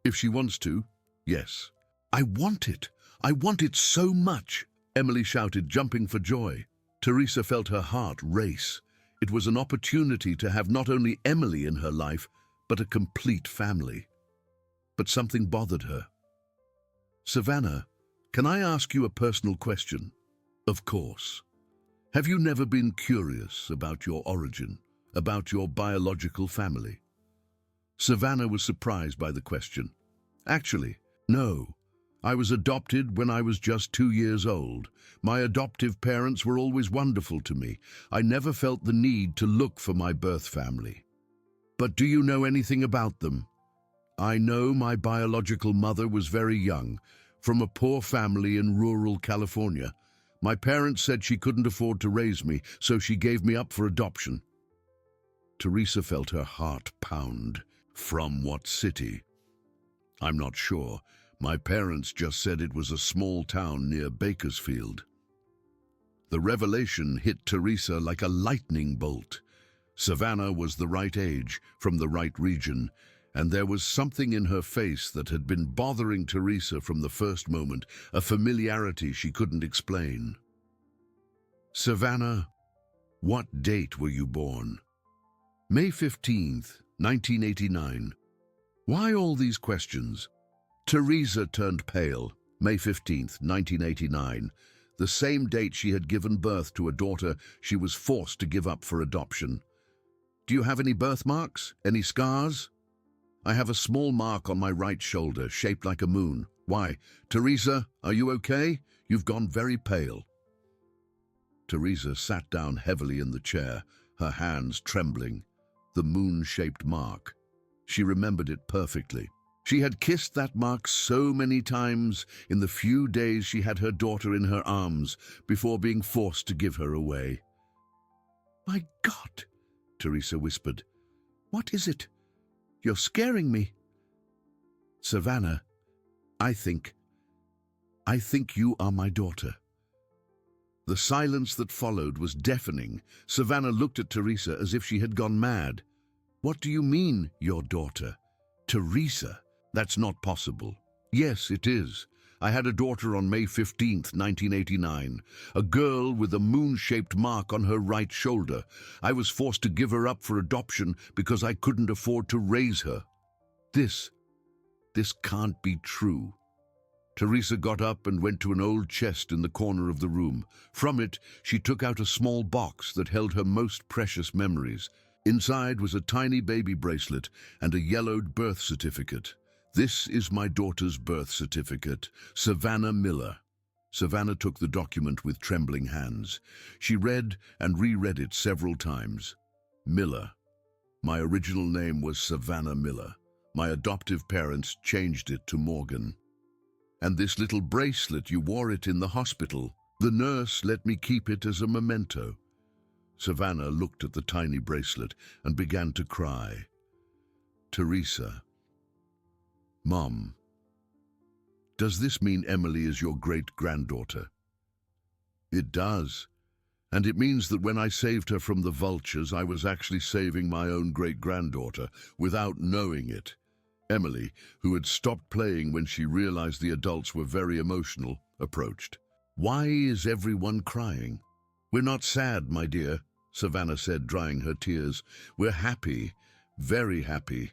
"If she wants to, yes." "I want it. I want it so much," Emily shouted, jumping for joy. Teresa felt her heart race. It was an opportunity to have not only Emily in her life, but a complete family. But something bothered her. "Savannah, can I ask you a personal question?" "Of course." "Have you never been curious about your origin, about your biological family?" Savannah was surprised by the question. "Actually, no. I was adopted when I was just 2 years old. My adoptive parents were always wonderful to me. I never felt the need to look for my birth family." "But do you know anything about them?" "I know my biological mother was very young, from a poor family in rural California. My parents said she couldn't afford to raise me, so she gave me up for adoption." Teresa felt her heart pound. "From what city?" "I'm not sure. My parents just said it was a small town near Bakersfield." The revelation hit Teresa like a lightning bolt. Savannah was the right age, from the right region, and there was something in her face that had been bothering Teresa from the first moment, a familiarity she couldn't explain. "Savannah, what date were you born?" "May 15th, 1989. "Why all these questions?" Teresa turned pale. May 15th, 1989, the same date she had given birth to a daughter she was forced to give up for adoption. "Do you have any birthmarks? Any scars?" "I have a small mark on my right shoulder, shaped like a moon." "Why? Teresa, are you okay? You've gone very pale." Teresa sat down heavily in the chair, her hands trembling. The moon-shaped mark. She remembered it perfectly. She had kissed that mark so many times in the few days she had her daughter in her arms before being forced to give her away. "My God," Teresa whispered. "What is it? You're scaring me." "Savannah, I think you are my daughter." The silence that followed was deafening. Savannah looked at Teresa as if she had gone mad. "What do you mean, your daughter?" "Teresa, that's not possible." "Yes, it is. I had a daughter on May 15th, 1989, a girl with a moon-shaped mark on her right shoulder. I was forced to give her up for adoption because I couldn't afford to raise her. This can't be true. Teresa got up and went to an old chest in the corner of the room. From it, she took out a small box that held her most precious memories. Inside was a tiny baby bracelet and a yellowed birth certificate. This is my daughter's birth certificate, Savannah Miller. Savannah took the document with trembling hands. She read and reread it several times. Miller. My original name was Savannah Miller. My adoptive parents changed it to Morgan. And this little bracelet, you wore it in the hospital. The nurse let me keep it as a memento. Savannah looked at the tiny bracelet and began to cry. Teresa. Mom, does this mean Emily is your great-granddaughter? It does. And it means that when I saved her from the vultures, I was actually saving my own great-granddaughter without knowing it. Emily, who had stopped playing when she realized the adults were very emotional, approached. Why is everyone crying? We're not sad, my dear, Savannah said, drying her tears. We're happy, very happy.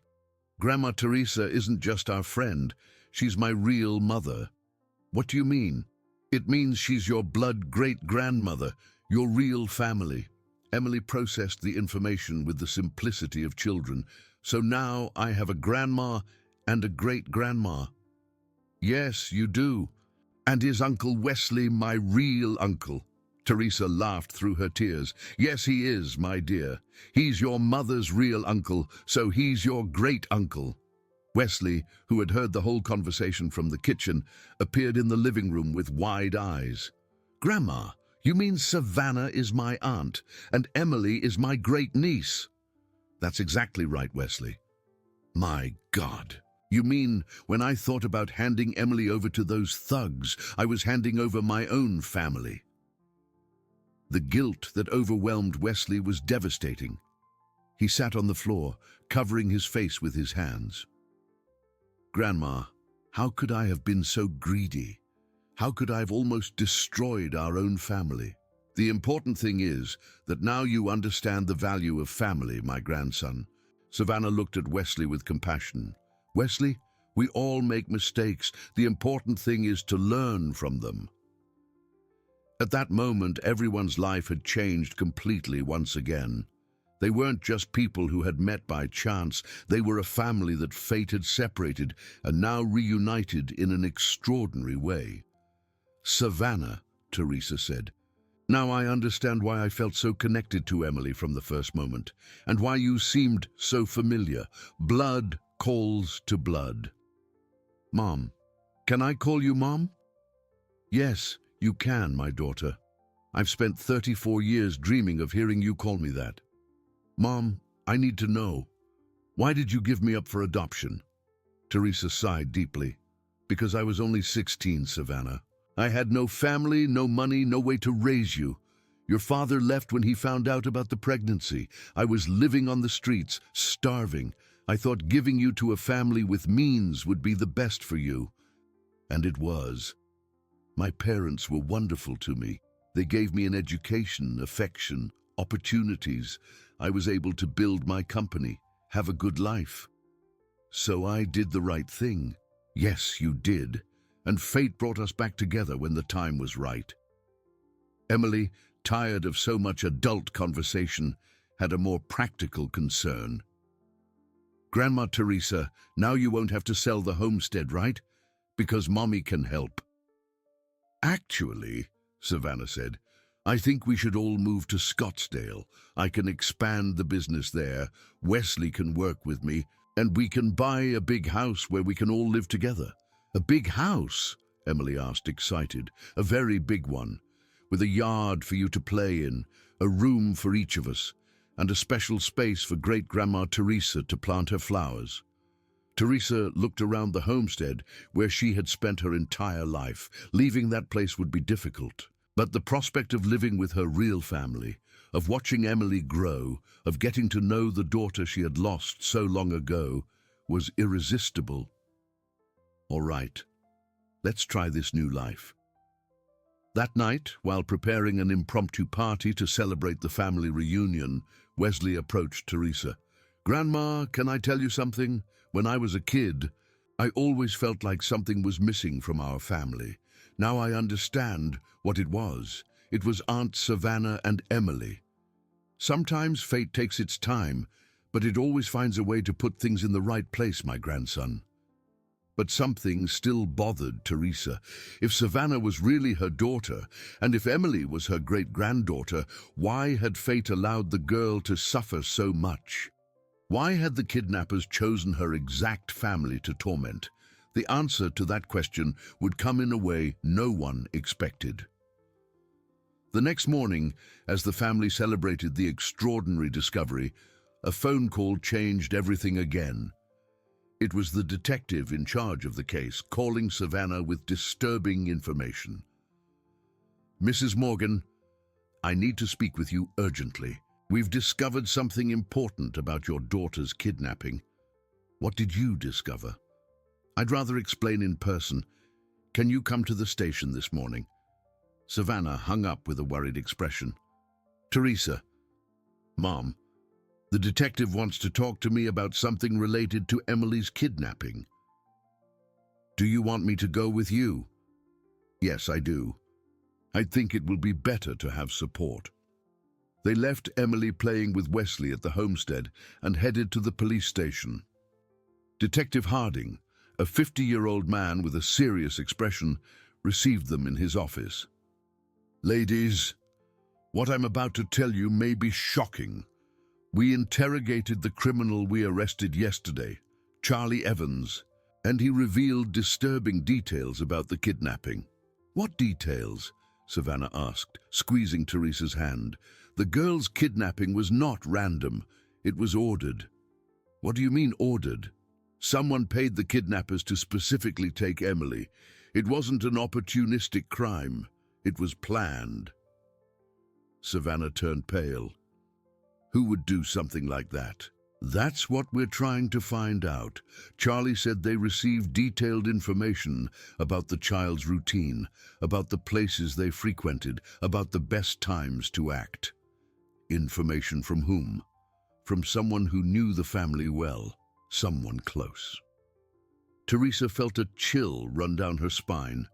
Grandma Teresa isn't just our friend. She's my real mother. What do you mean? It means she's your blood great-grandmother, your real family. Emily processed the information with the simplicity of children. So now I have a grandma and a great-grandma. Yes, you do. And is Uncle Wesley my real uncle? Teresa laughed through her tears. Yes, he is, my dear. He's your mother's real uncle, so he's your great-uncle. Wesley, who had heard the whole conversation from the kitchen, appeared in the living room with wide eyes. Grandma, you mean Savannah is my aunt, and Emily is my great-niece? That's exactly right, Wesley. My God. You mean when I thought about handing Emily over to those thugs, I was handing over my own family? The guilt that overwhelmed Wesley was devastating. He sat on the floor, covering his face with his hands. Grandma, how could I have been so greedy? How could I have almost destroyed our own family? The important thing is that now you understand the value of family, my grandson. Savannah looked at Wesley with compassion. Wesley, we all make mistakes. The important thing is to learn from them. At that moment, everyone's life had changed completely once again. They weren't just people who had met by chance. They were a family that fate had separated and now reunited in an extraordinary way. Savannah, Teresa said. Now I understand why I felt so connected to Emily from the first moment, and why you seemed so familiar. Blood calls to blood. Mom, can I call you Mom? Yes, you can, my daughter. I've spent 34 years dreaming of hearing you call me that. Mom, I need to know. Why did you give me up for adoption? Teresa sighed deeply. Because I was only 16, Savannah. I had no family, no money, no way to raise you. Your father left when he found out about the pregnancy. I was living on the streets, starving. I thought giving you to a family with means would be the best for you. And it was. My parents were wonderful to me. They gave me an education, affection, opportunities. I was able to build my company, have a good life. So I did the right thing. Yes, you did. And fate brought us back together when the time was right. Emily, tired of so much adult conversation, had a more practical concern. Grandma Teresa, now you won't have to sell the homestead, right? Because Mommy can help. Actually, Savannah said, I think we should all move to Scottsdale. I can expand the business there. Wesley can work with me, and we can buy a big house where we can all live together. A big house? Emily asked, excited. A very big one, with a yard for you to play in, a room for each of us, and a special space for great-grandma Teresa to plant her flowers. Teresa looked around the homestead where she had spent her entire life. Leaving that place would be difficult. But the prospect of living with her real family, of watching Emily grow, of getting to know the daughter she had lost so long ago, was irresistible. All right, Let's try this new life. That night, while preparing an impromptu party to celebrate the family reunion, Wesley approached Teresa. "Grandma, can I tell you something? When I was a kid, I always felt like something was missing from our family. Now I understand what it was. It was Aunt Savannah and Emily. Sometimes fate takes its time, but it always finds a way to put things in the right place, my grandson." But something still bothered Teresa. If Savannah was really her daughter, and if Emily was her great-granddaughter, why had fate allowed the girl to suffer so much? Why had the kidnappers chosen her exact family to torment? The answer to that question would come in a way no one expected. The next morning, as the family celebrated the extraordinary discovery, a phone call changed everything again. It was the detective in charge of the case calling Savannah with disturbing information. "Mrs. Morgan, I need to speak with you urgently. We've discovered something important about your daughter's kidnapping." "What did you discover?" "I'd rather explain in person. Can you come to the station this morning?" Savannah hung up with a worried expression. "Teresa." "Mom, the detective wants to talk to me about something related to Emily's kidnapping." "Do you want me to go with you?" "Yes, I do. I think it will be better to have support." They left Emily playing with Wesley at the homestead and headed to the police station. Detective Harding, a 50-year-old man with a serious expression, received them in his office. "Ladies, what I'm about to tell you may be shocking. We interrogated the criminal we arrested yesterday, Charlie Evans, and he revealed disturbing details about the kidnapping." "What details?" Savannah asked, squeezing Teresa's hand. "The girl's kidnapping was not random. It was ordered." "What do you mean, ordered?" "Someone paid the kidnappers to specifically take Emily. It wasn't an opportunistic crime. It was planned." Savannah turned pale. "Who would do something like that?" "That's what we're trying to find out. Charlie said they received detailed information about the child's routine, about the places they frequented, about the best times to act." "Information from whom?" "From someone who knew the family well, someone close." Teresa felt a chill run down her spine.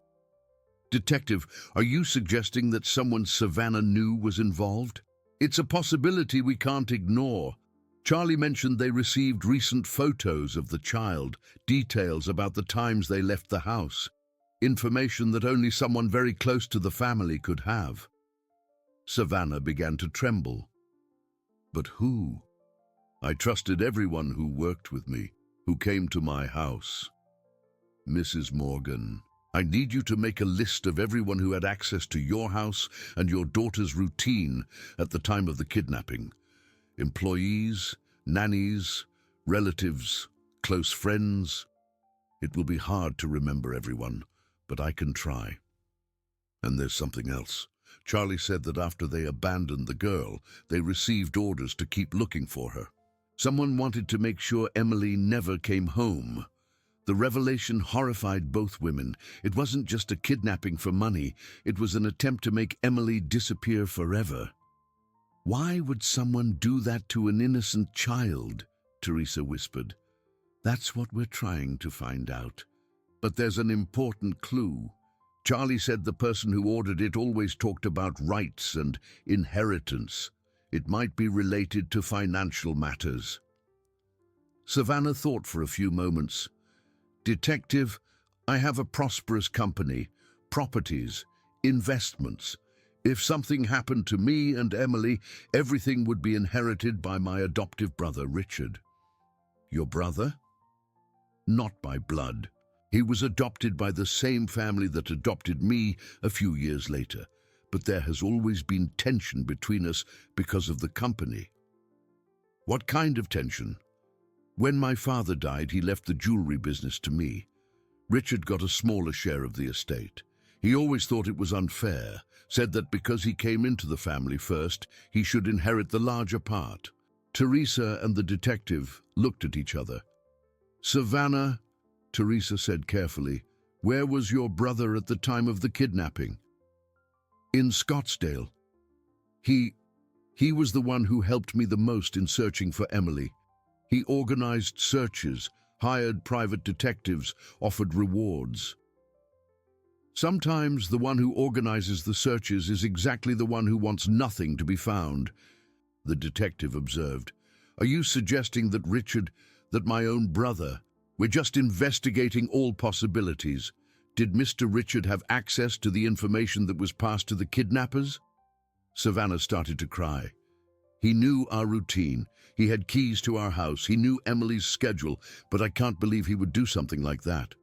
"Detective, are you suggesting that someone Savannah knew was involved?" "It's a possibility we can't ignore. Charlie mentioned they received recent photos of the child, details about the times they left the house, information that only someone very close to the family could have." Savannah began to tremble. "But who? I trusted everyone who worked with me, who came to my house." "Mrs. Morgan, I need you to make a list of everyone who had access to your house and your daughter's routine at the time of the kidnapping. Employees, nannies, relatives, close friends. It will be hard to remember everyone, but I can try." "And there's something else. Charlie said that after they abandoned the girl, they received orders to keep looking for her. Someone wanted to make sure Emily never came home." The revelation horrified both women. It wasn't just a kidnapping for money. It was an attempt to make Emily disappear forever. "Why would someone do that to an innocent child?" Teresa whispered. "That's what we're trying to find out. But there's an important clue. Charlie said the person who ordered it always talked about rights and inheritance. It might be related to financial matters." Savannah thought for a few moments. "Detective, I have a prosperous company, properties, investments. If something happened to me and Emily, everything would be inherited by my adoptive brother, Richard." "Your brother?" "Not by blood. He was adopted by the same family that adopted me a few years later, but there has always been tension between us because of the company." "What kind of tension?" "When my father died, he left the jewelry business to me. Richard got a smaller share of the estate. He always thought it was unfair, said that because he came into the family first, he should inherit the larger part." Teresa and the detective looked at each other. "Savannah," Teresa said carefully, Where was your brother at the time of the kidnapping? In Scottsdale. He was the one who helped me the most in searching for Emily. He organized searches, hired private detectives, offered rewards. Sometimes the one who organizes the searches is exactly the one who wants nothing to be found, the detective observed. Are you suggesting that that my own brother, we're just investigating all possibilities? Did Mr. Richard have access to the information that was passed to the kidnappers? Savannah started to cry. He knew our routine. He had keys to our house. He knew Emily's schedule, but I can't believe he would do something like that.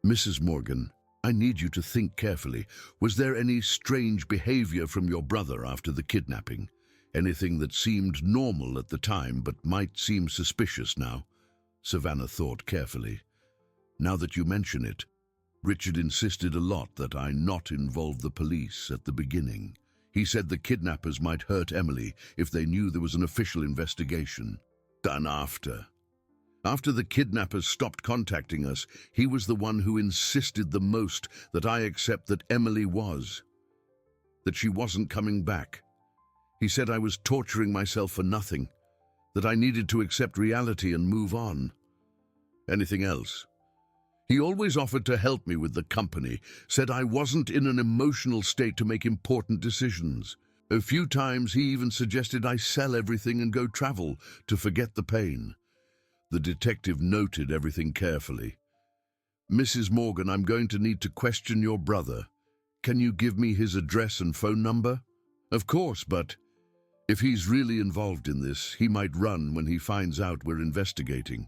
Mrs. Morgan, I need you to think carefully. Was there any strange behavior from your brother after the kidnapping? Anything that seemed normal at the time but might seem suspicious now? Savannah thought carefully. Now that you mention it, Richard insisted a lot that I not involve the police at the beginning. He said the kidnappers might hurt Emily if they knew there was an official investigation. Done after. After the kidnappers stopped contacting us, he was the one who insisted the most that I accept that Emily that she wasn't coming back. He said I was torturing myself for nothing, that I needed to accept reality and move on. Anything else? He always offered to help me with the company, said I wasn't in an emotional state to make important decisions. A few times he even suggested I sell everything and go travel to forget the pain. The detective noted everything carefully. Mrs. Morgan, I'm going to need to question your brother. Can you give me his address and phone number? Of course, but if he's really involved in this, he might run when he finds out we're investigating.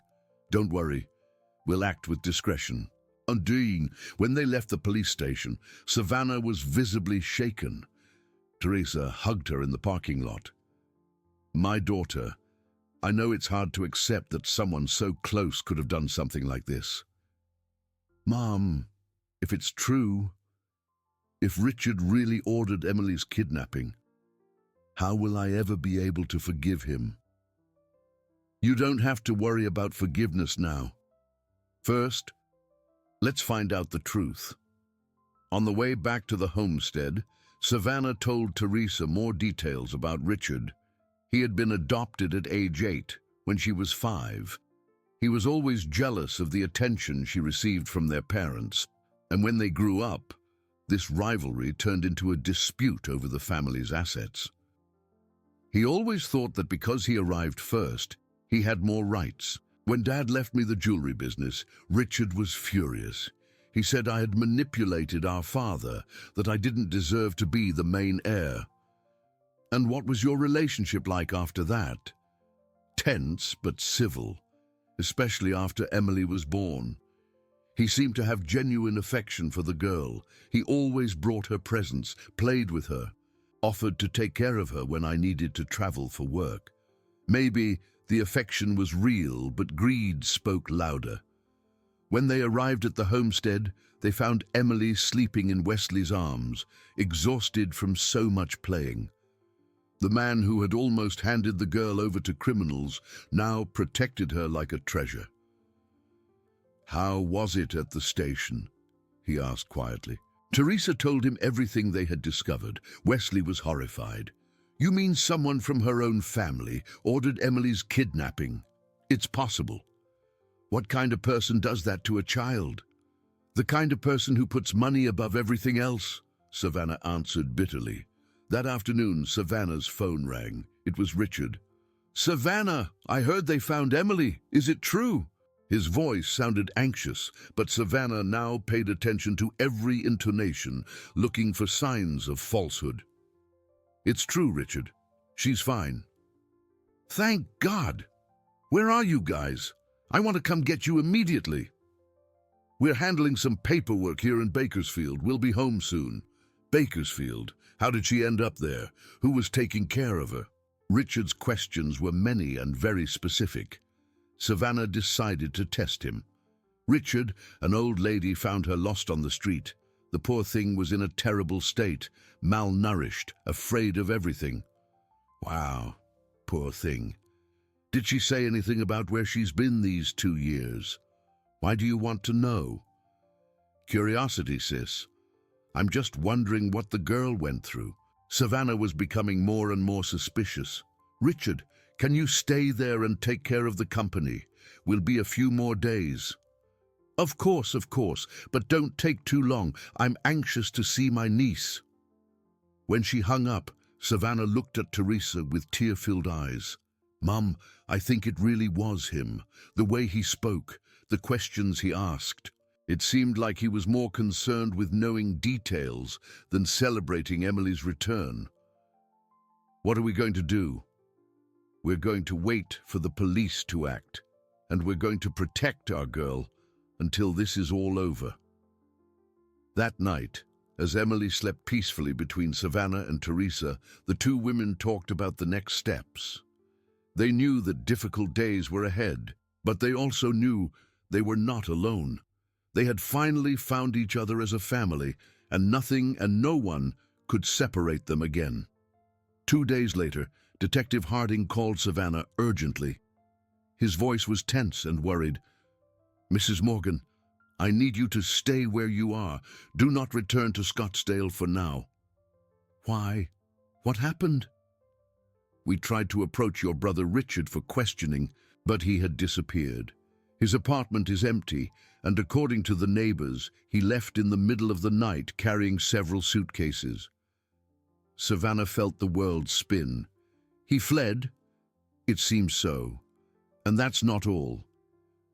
Don't worry. We'll act with discretion. Undine, when they left the police station, Savannah was visibly shaken. Teresa hugged her in the parking lot. My daughter, I know it's hard to accept that someone so close could have done something like this. Mom, if it's true, if Richard really ordered Emily's kidnapping, how will I ever be able to forgive him? You don't have to worry about forgiveness now. First, let's find out the truth. On the way back to the homestead, Savannah told Teresa more details about Richard. He had been adopted at age 8, when she was 5. He was always jealous of the attention she received from their parents, and when they grew up, this rivalry turned into a dispute over the family's assets. He always thought that because he arrived first, he had more rights. When Dad left me the jewelry business, Richard was furious. He said I had manipulated our father, that I didn't deserve to be the main heir. And what was your relationship like after that? Tense but civil, especially after Emily was born. He seemed to have genuine affection for the girl. He always brought her presents, played with her, offered to take care of her when I needed to travel for work. Maybe the affection was real, but greed spoke louder. When they arrived at the homestead, they found Emily sleeping in Wesley's arms, exhausted from so much playing. The man who had almost handed the girl over to criminals now protected her like a treasure. How was it at the station? He asked quietly. Teresa told him everything they had discovered. Wesley was horrified. You mean someone from her own family ordered Emily's kidnapping? It's possible. What kind of person does that to a child? The kind of person who puts money above everything else, Savannah answered bitterly. That afternoon, Savannah's phone rang. It was Richard. Savannah, I heard they found Emily. Is it true? His voice sounded anxious, but Savannah now paid attention to every intonation, looking for signs of falsehood. It's true, Richard. She's fine. Thank God. Where are you guys? I want to come get you immediately. We're handling some paperwork here in Bakersfield. We'll be home soon. Bakersfield? How did she end up there? Who was taking care of her? Richard's questions were many and very specific. Savannah decided to test him. Richard, an old lady, found her lost on the street. The poor thing was in a terrible state, malnourished, afraid of everything. Wow, poor thing. Did she say anything about where she's been these 2 years? Why do you want to know? Curiosity, sis. I'm just wondering what the girl went through. Savannah was becoming more and more suspicious. Richard, can you stay there and take care of the company? We'll be a few more days. Of course, but don't take too long. I'm anxious to see my niece. When she hung up, Savannah looked at Teresa with tear-filled eyes. Mum, I think it really was him. The way he spoke, the questions he asked. It seemed like he was more concerned with knowing details than celebrating Emily's return. What are we going to do? We're going to wait for the police to act, and we're going to protect our girl until this is all over. That night, as Emily slept peacefully between Savannah and Teresa, the two women talked about the next steps. They knew that difficult days were ahead, but they also knew they were not alone. They had finally found each other as a family, and nothing and no one could separate them again. 2 days later, Detective Harding called Savannah urgently. His voice was tense and worried. Mrs. Morgan, I need you to stay where you are. Do not return to Scottsdale for now. Why? What happened? We tried to approach your brother Richard for questioning, but he had disappeared. His apartment is empty, and according to the neighbors, he left in the middle of the night carrying several suitcases. Savannah felt the world spin. He fled? It seems so. And that's not all.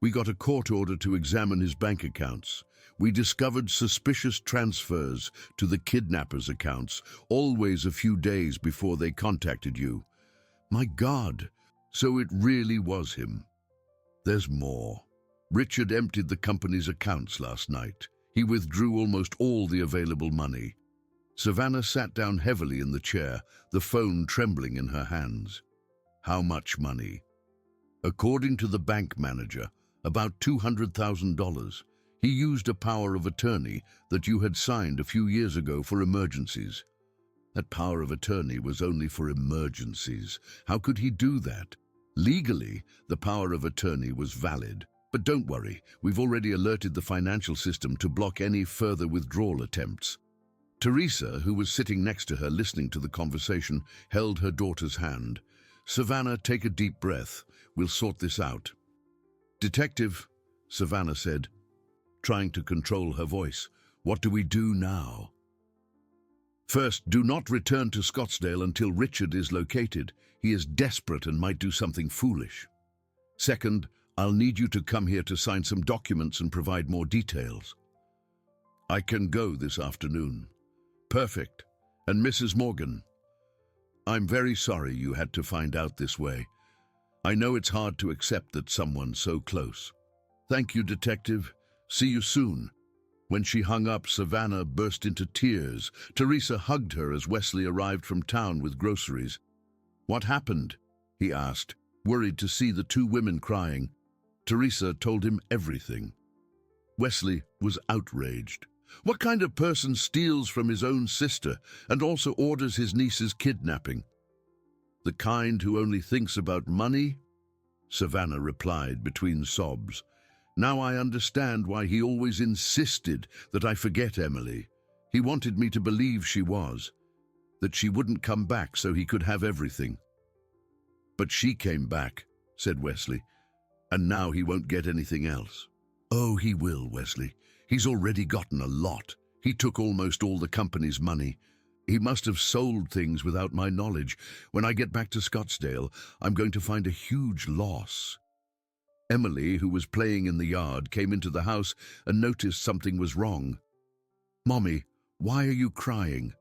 We got a court order to examine his bank accounts. We discovered suspicious transfers to the kidnappers' accounts, always a few days before they contacted you. My God, so it really was him. There's more. Richard emptied the company's accounts last night. He withdrew almost all the available money. Savannah sat down heavily in the chair, the phone trembling in her hands. How much money? According to the bank manager, about $200,000. He used a power of attorney that you had signed a few years ago for emergencies. That power of attorney was only for emergencies. How could he do that? Legally, the power of attorney was valid. But don't worry, we've already alerted the financial system to block any further withdrawal attempts. Teresa, who was sitting next to her listening to the conversation, held her daughter's hand. Savannah, take a deep breath. We'll sort this out. Detective, Savannah said, trying to control her voice. What do we do now? First, do not return to Scottsdale until Richard is located. He is desperate and might do something foolish. Second, I'll need you to come here to sign some documents and provide more details. I can go this afternoon. Perfect. And Mrs. Morgan, I'm very sorry you had to find out this way. I know it's hard to accept that someone so close. Thank you, Detective. See you soon. When she hung up, Savannah burst into tears. Teresa hugged her as Wesley arrived from town with groceries. What happened? He asked, worried to see the two women crying. Teresa told him everything. Wesley was outraged. What kind of person steals from his own sister and also orders his niece's kidnapping? The kind who only thinks about money? Savannah replied between sobs. Now I understand why he always insisted that I forget Emily. He wanted me to believe she was, that she wouldn't come back so he could have everything. But she came back, said Wesley, and now he won't get anything else. Oh, he will, Wesley. He's already gotten a lot. He took almost all the company's money. He must have sold things without my knowledge. When I get back to Scottsdale, I'm going to find a huge loss. Emily, who was playing in the yard, came into the house and noticed something was wrong. Mommy, why are you crying?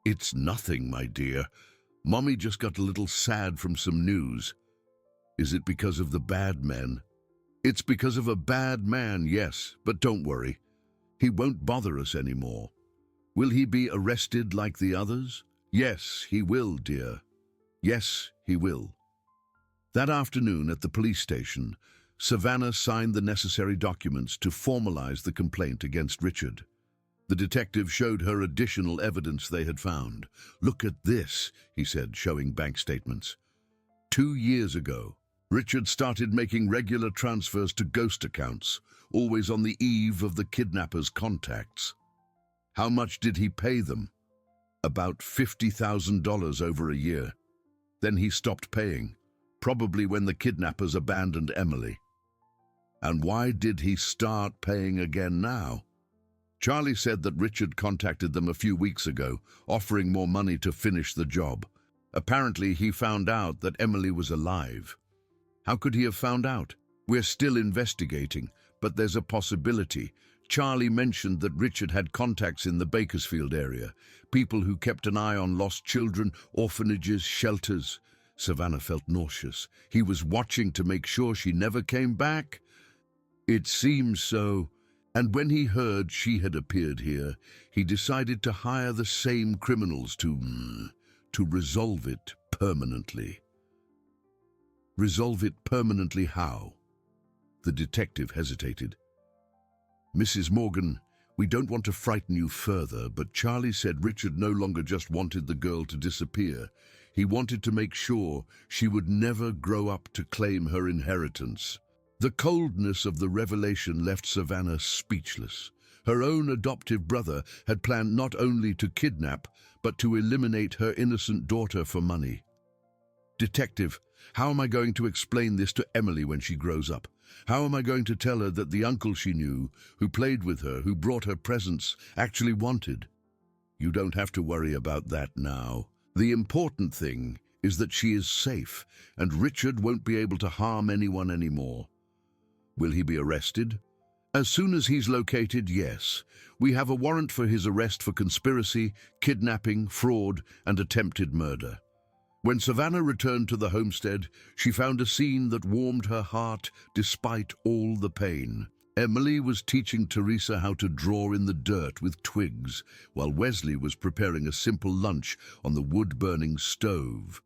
It's nothing, my dear. Mommy just got a little sad from some news. Is it because of the bad men? It's because of a bad man, yes, but don't worry. He won't bother us anymore. Will he be arrested like the others? Yes, he will, dear. Yes, he will. That afternoon at the police station, Savannah signed the necessary documents to formalize the complaint against Richard. The detective showed her additional evidence they had found. Look at this, he said, showing bank statements. 2 years ago, Richard started making regular transfers to ghost accounts, always on the eve of the kidnappers' contacts. How much did he pay them? About $50,000 over a year. Then he stopped paying, probably when the kidnappers abandoned Emily. And why did he start paying again now? Charlie said that Richard contacted them a few weeks ago, offering more money to finish the job. Apparently, he found out that Emily was alive. How could he have found out? We're still investigating, but there's a possibility. Charlie mentioned that Richard had contacts in the Bakersfield area, people who kept an eye on lost children, orphanages, shelters. Savannah felt nauseous. He was watching to make sure she never came back. It seems so. And when he heard she had appeared here, he decided to hire the same criminals to resolve it permanently. Resolve it permanently how? The detective hesitated. Mrs. Morgan, we don't want to frighten you further, but Charlie said Richard no longer just wanted the girl to disappear. He wanted to make sure she would never grow up to claim her inheritance. The coldness of the revelation left Savannah speechless. Her own adoptive brother had planned not only to kidnap, but to eliminate her innocent daughter for money. Detective, how am I going to explain this to Emily when she grows up? How am I going to tell her that the uncle she knew, who played with her, who brought her presents, actually wanted? You don't have to worry about that now. The important thing is that she is safe, and Richard won't be able to harm anyone anymore. Will he be arrested? As soon as he's located, yes. We have a warrant for his arrest for conspiracy, kidnapping, fraud, and attempted murder. When Savannah returned to the homestead, she found a scene that warmed her heart despite all the pain. Emily was teaching Teresa how to draw in the dirt with twigs, while Wesley was preparing a simple lunch on the wood-burning stove.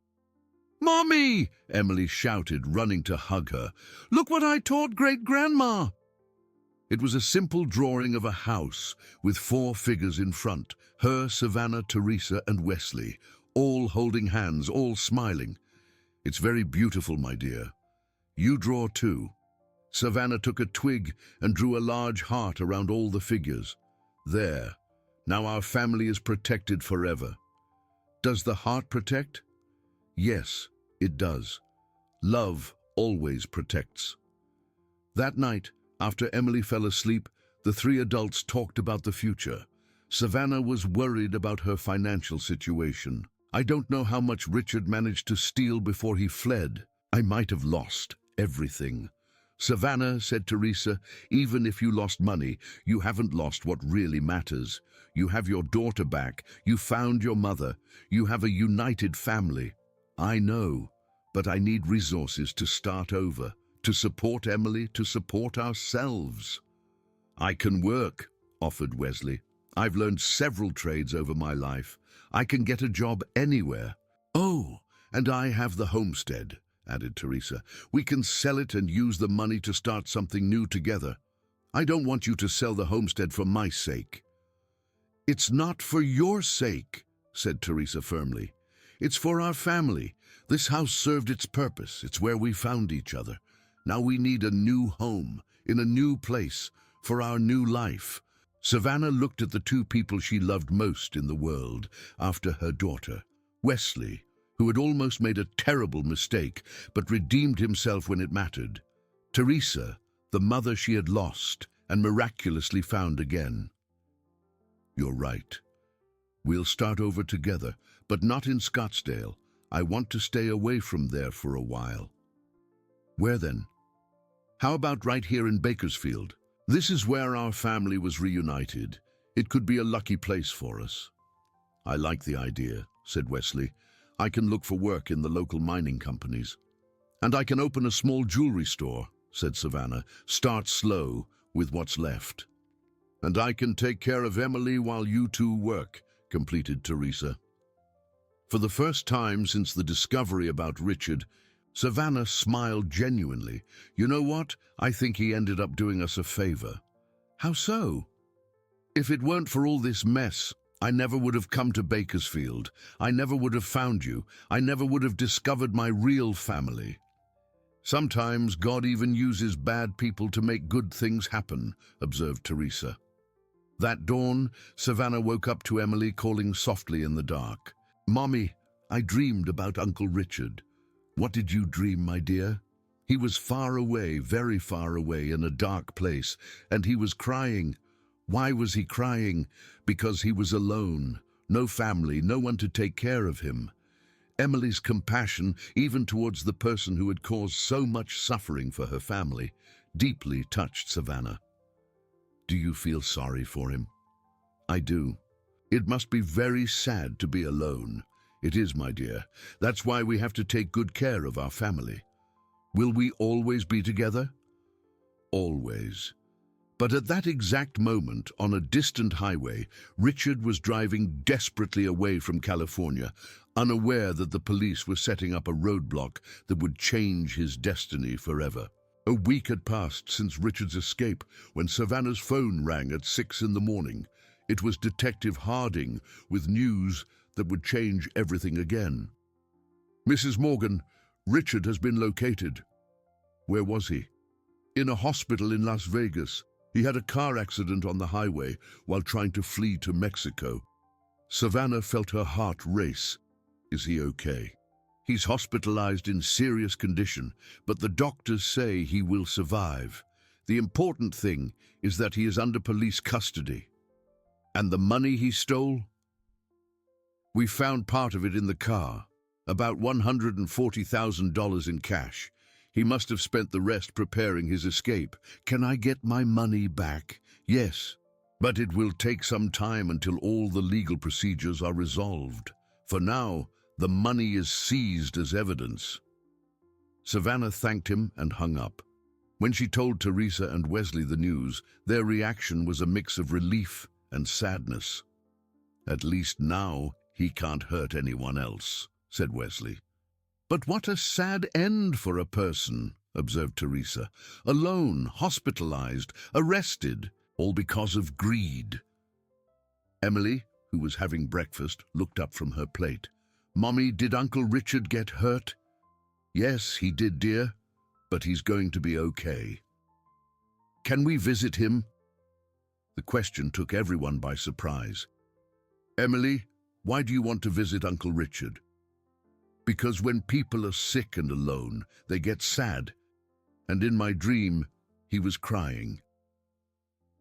"Mommy!" Emily shouted, running to hug her. "Look what I taught Great-Grandma!" It was a simple drawing of a house with 4 figures in front, her, Savannah, Teresa, and Wesley, all holding hands, all smiling. "It's very beautiful, my dear. You draw too." Savannah took a twig and drew a large heart around all the figures. "There. Now our family is protected forever." Does the heart protect? Yes, it does. Love always protects. That night, after Emily fell asleep, the 3 adults talked about the future. Savannah was worried about her financial situation. "I don't know how much Richard managed to steal before he fled. I might have lost everything." "Savannah," said Teresa, "even if you lost money, you haven't lost what really matters. You have your daughter back. You found your mother. You have a united family." "I know, but I need resources to start over, to support Emily, to support ourselves." "I can work," offered Wesley. "I've learned several trades over my life. I can get a job anywhere." "Oh, and I have the homestead," added Teresa. "We can sell it and use the money to start something new together. I don't want you to sell the homestead for my sake." "It's not for your sake," said Teresa firmly. "It's for our family. This house served its purpose. It's where we found each other. Now we need a new home, in a new place, for our new life." Savannah looked at the 2 people she loved most in the world after her daughter. Wesley, who had almost made a terrible mistake, but redeemed himself when it mattered. Teresa, the mother she had lost and miraculously found again. "You're right. We'll start over together, but not in Scottsdale. I want to stay away from there for a while." "Where then?" "How about right here in Bakersfield? This is where our family was reunited. It could be a lucky place for us." "I like the idea," said Wesley. "I can look for work in the local mining companies." "And I can open a small jewelry store," said Savannah. "Start slow with what's left." "And I can take care of Emily while you 2 work," completed Teresa. For the first time since the discovery about Richard, Savannah smiled genuinely. "You know what? I think he ended up doing us a favor." "How so?" "If it weren't for all this mess, I never would have come to Bakersfield. I never would have found you. I never would have discovered my real family." Sometimes God even uses bad people to make good things happen, observed Teresa. That dawn, Savannah woke up to Emily calling softly in the dark. "Mommy, I dreamed about Uncle Richard." "What did you dream, my dear?" "He was far away, very far away, in a dark place, and he was crying." "Why was he crying?" "Because he was alone. No family, no one to take care of him." Emily's compassion, even towards the person who had caused so much suffering for her family, deeply touched Savannah. "Do you feel sorry for him?" "I do. It must be very sad to be alone." "It is, my dear. That's why we have to take good care of our family." "Will we always be together?" "Always." But at that exact moment, on a distant highway, Richard was driving desperately away from California, unaware that the police were setting up a roadblock that would change his destiny forever. A week had passed since Richard's escape when Savannah's phone rang at 6 in the morning. It was Detective Harding with news that would change everything again. "Mrs. Morgan, Richard has been located." "Where was he?" "In a hospital in Las Vegas. He had a car accident on the highway while trying to flee to Mexico." Savannah felt her heart race. "Is he okay?" "He's hospitalized in serious condition, but the doctors say he will survive. The important thing is that he is under police custody." "And the money he stole?" "We found part of it in the car, about $140,000 in cash. He must have spent the rest preparing his escape." "Can I get my money back?" "Yes, but it will take some time until all the legal procedures are resolved. For now, the money is seized as evidence." Savannah thanked him and hung up. When she told Teresa and Wesley the news, their reaction was a mix of relief and sadness. "At least now he can't hurt anyone else," said Wesley. "But what a sad end for a person," observed Teresa. "Alone, hospitalized, arrested, all because of greed." Emily, who was having breakfast, looked up from her plate. "Mommy, did Uncle Richard get hurt?" "Yes, he did, dear, but he's going to be okay." "Can we visit him?" The question took everyone by surprise. "Emily, why do you want to visit Uncle Richard?" "Because when people are sick and alone, they get sad. And in my dream, he was crying."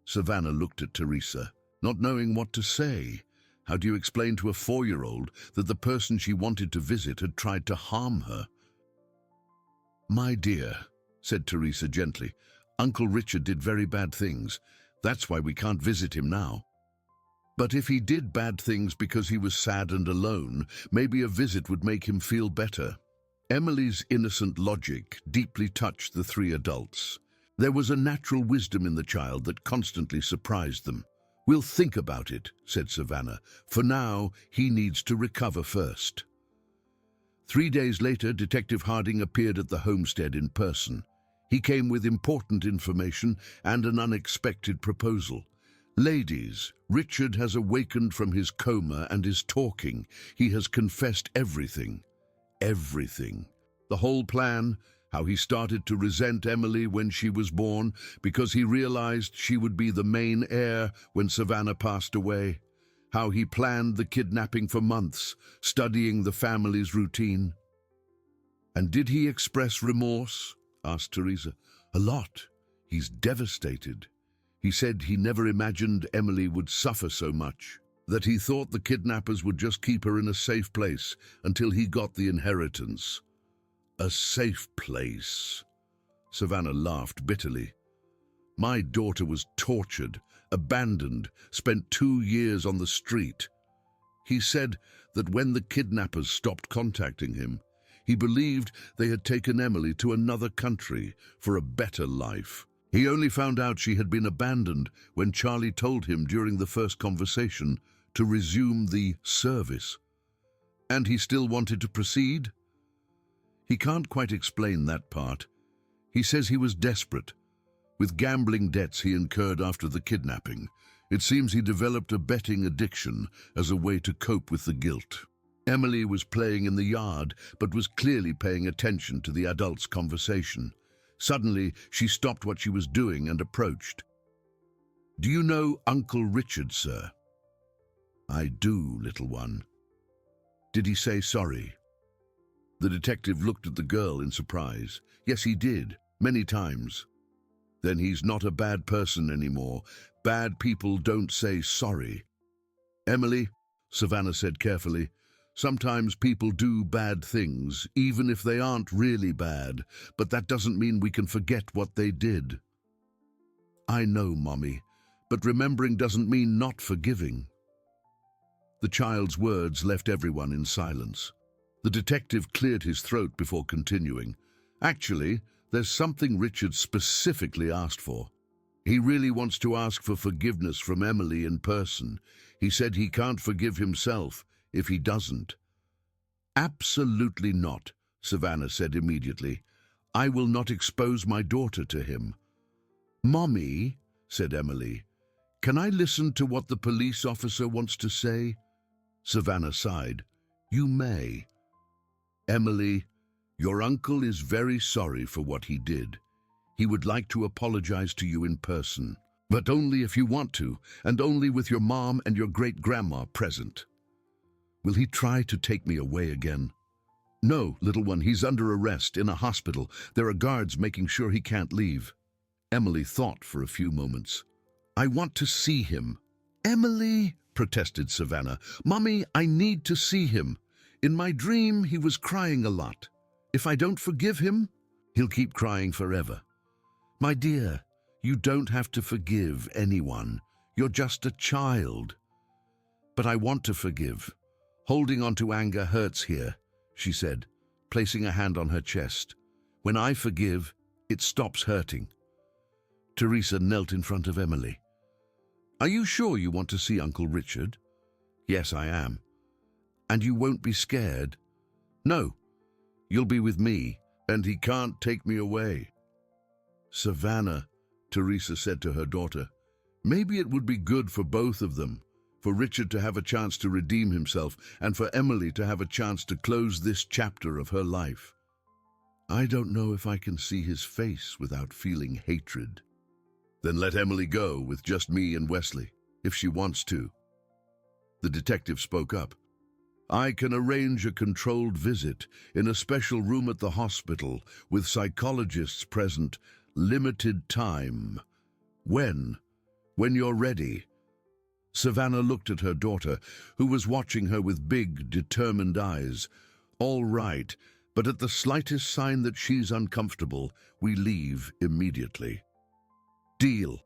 Savannah looked at Teresa, not knowing what to say. How do you explain to a 4-year-old that the person she wanted to visit had tried to harm her? "My dear," said Teresa gently, "Uncle Richard did very bad things. That's why we can't visit him now. But if he did bad things because he was sad and alone, maybe a visit would make him feel better." Emily's innocent logic deeply touched the 3 adults. There was a natural wisdom in the child that constantly surprised them. "We'll think about it," said Savannah. "For now, he needs to recover first." 3 days later, Detective Harding appeared at the homestead in person. He came with important information and an unexpected proposal. "Ladies, Richard has awakened from his coma and is talking. He has confessed everything." Everything. The whole plan, how he started to resent Emily when she was born because he realized she would be the main heir when Savannah passed away. How he planned the kidnapping for months, studying the family's routine. "And did he express remorse?" asked Teresa. "A lot. He's devastated. He said he never imagined Emily would suffer so much, that he thought the kidnappers would just keep her in a safe place until he got the inheritance." "A safe place?" Savannah laughed bitterly. "My daughter was tortured, abandoned, spent 2 years on the street." He said that when the kidnappers stopped contacting him, he believed they had taken Emily to another country for a better life. He only found out she had been abandoned when Charlie told him during the first conversation to resume the service. And he still wanted to proceed? He can't quite explain that part. He says he was desperate. With gambling debts he incurred after the kidnapping, it seems he developed a betting addiction as a way to cope with the guilt. Emily was playing in the yard, but was clearly paying attention to the adults' conversation. Suddenly, she stopped what she was doing and approached. "Do you know Uncle Richard, sir?" "I do, little one." "Did he say sorry?" The detective looked at the girl in surprise. "Yes, he did, many times." "Then he's not a bad person anymore. Bad people don't say sorry." "Emily," Savannah said carefully, "sometimes people do bad things, even if they aren't really bad, but that doesn't mean we can forget what they did." "I know, Mommy, but remembering doesn't mean not forgiving." The child's words left everyone in silence. The detective cleared his throat before continuing. "Actually, there's something Richard specifically asked for. He really wants to ask for forgiveness from Emily in person. He said he can't forgive himself if he doesn't." "Absolutely not," Savannah said immediately. "I will not expose my daughter to him." "Mommy," said Emily, "can I listen to what the police officer wants to say?" Savannah sighed. "You may." "Emily, your uncle is very sorry for what he did. He would like to apologize to you in person, but only if you want to, and only with your mom and your great-grandma present." "Will he try to take me away again?" "No, little one, he's under arrest in a hospital. There are guards making sure he can't leave." Emily thought for a few moments. "I want to see him." "Emily," protested Savannah, "Mommy, I need to see him. In my dream, he was crying a lot. If I don't forgive him, he'll keep crying forever." "My dear, you don't have to forgive anyone. You're just a child." "But I want to forgive. Holding on to anger hurts here," she said, placing a hand on her chest. "When I forgive, it stops hurting." Teresa knelt in front of Emily. "Are you sure you want to see Uncle Richard?" "Yes, I am." "And you won't be scared?" "No. You'll be with me, and he can't take me away." "Savannah," Teresa said to her daughter, "maybe it would be good for both of them, for Richard to have a chance to redeem himself, and for Emily to have a chance to close this chapter of her life." "I don't know if I can see his face without feeling hatred." "Then let Emily go with just me and Wesley, if she wants to." The detective spoke up. "I can arrange a controlled visit in a special room at the hospital with psychologists present, limited time. When you're ready." Savannah looked at her daughter, who was watching her with big, determined eyes. "All right, but at the slightest sign that she's uncomfortable, we leave immediately." "Deal."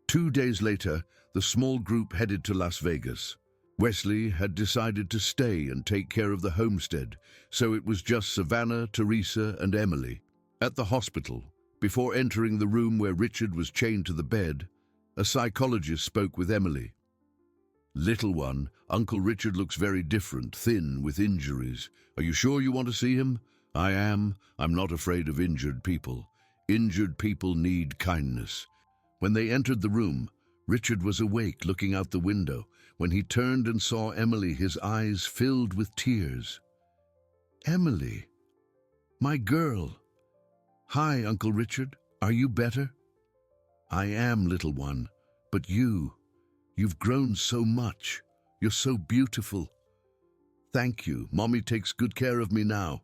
2 days later, the small group headed to Las Vegas. Wesley had decided to stay and take care of the homestead, so it was just Savannah, Teresa, and Emily. At the hospital, before entering the room where Richard was chained to the bed, a psychologist spoke with Emily. "Little one, Uncle Richard looks very different, thin, with injuries. Are you sure you want to see him?" "I am. I'm not afraid of injured people. Injured people need kindness." When they entered the room, Richard was awake, looking out the window. When he turned and saw Emily, his eyes filled with tears. "Emily, my girl." "Hi, Uncle Richard. Are you better?" "I am, little one. But you've grown so much. You're so beautiful." "Thank you. Mommy takes good care of me now."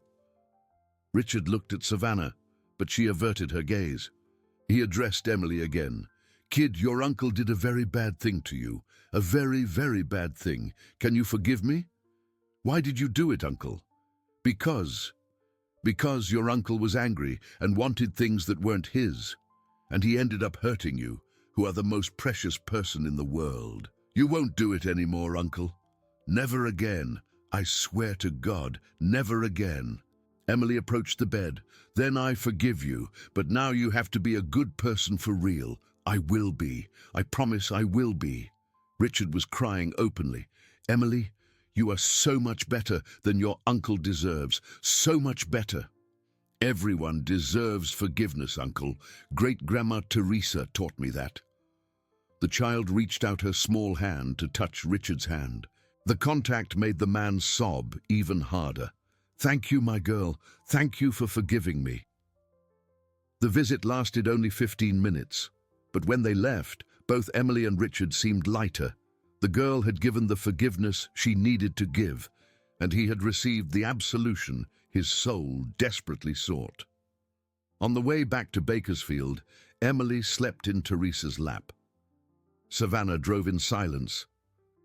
Richard looked at Savannah, but she averted her gaze. He addressed Emily again. "Kid, your uncle did a very bad thing to you. A very, very bad thing. Can you forgive me?" "Why did you do it, Uncle?" Because your uncle was angry and wanted things that weren't his. And he ended up hurting you, who are the most precious person in the world. You won't do it anymore, Uncle. Never again. I swear to God, never again." Emily approached the bed. "Then I forgive you, but now you have to be a good person for real." "I will be. I promise I will be." Richard was crying openly. "Emily, you are so much better than your uncle deserves. So much better." "Everyone deserves forgiveness, Uncle. Great-Grandma Teresa taught me that." The child reached out her small hand to touch Richard's hand. The contact made the man sob even harder. "Thank you, my girl. Thank you for forgiving me." The visit lasted only 15 minutes, but when they left, both Emily and Richard seemed lighter. The girl had given the forgiveness she needed to give, and he had received the absolution his soul desperately sought. On the way back to Bakersfield, Emily slept in Teresa's lap. Savannah drove in silence,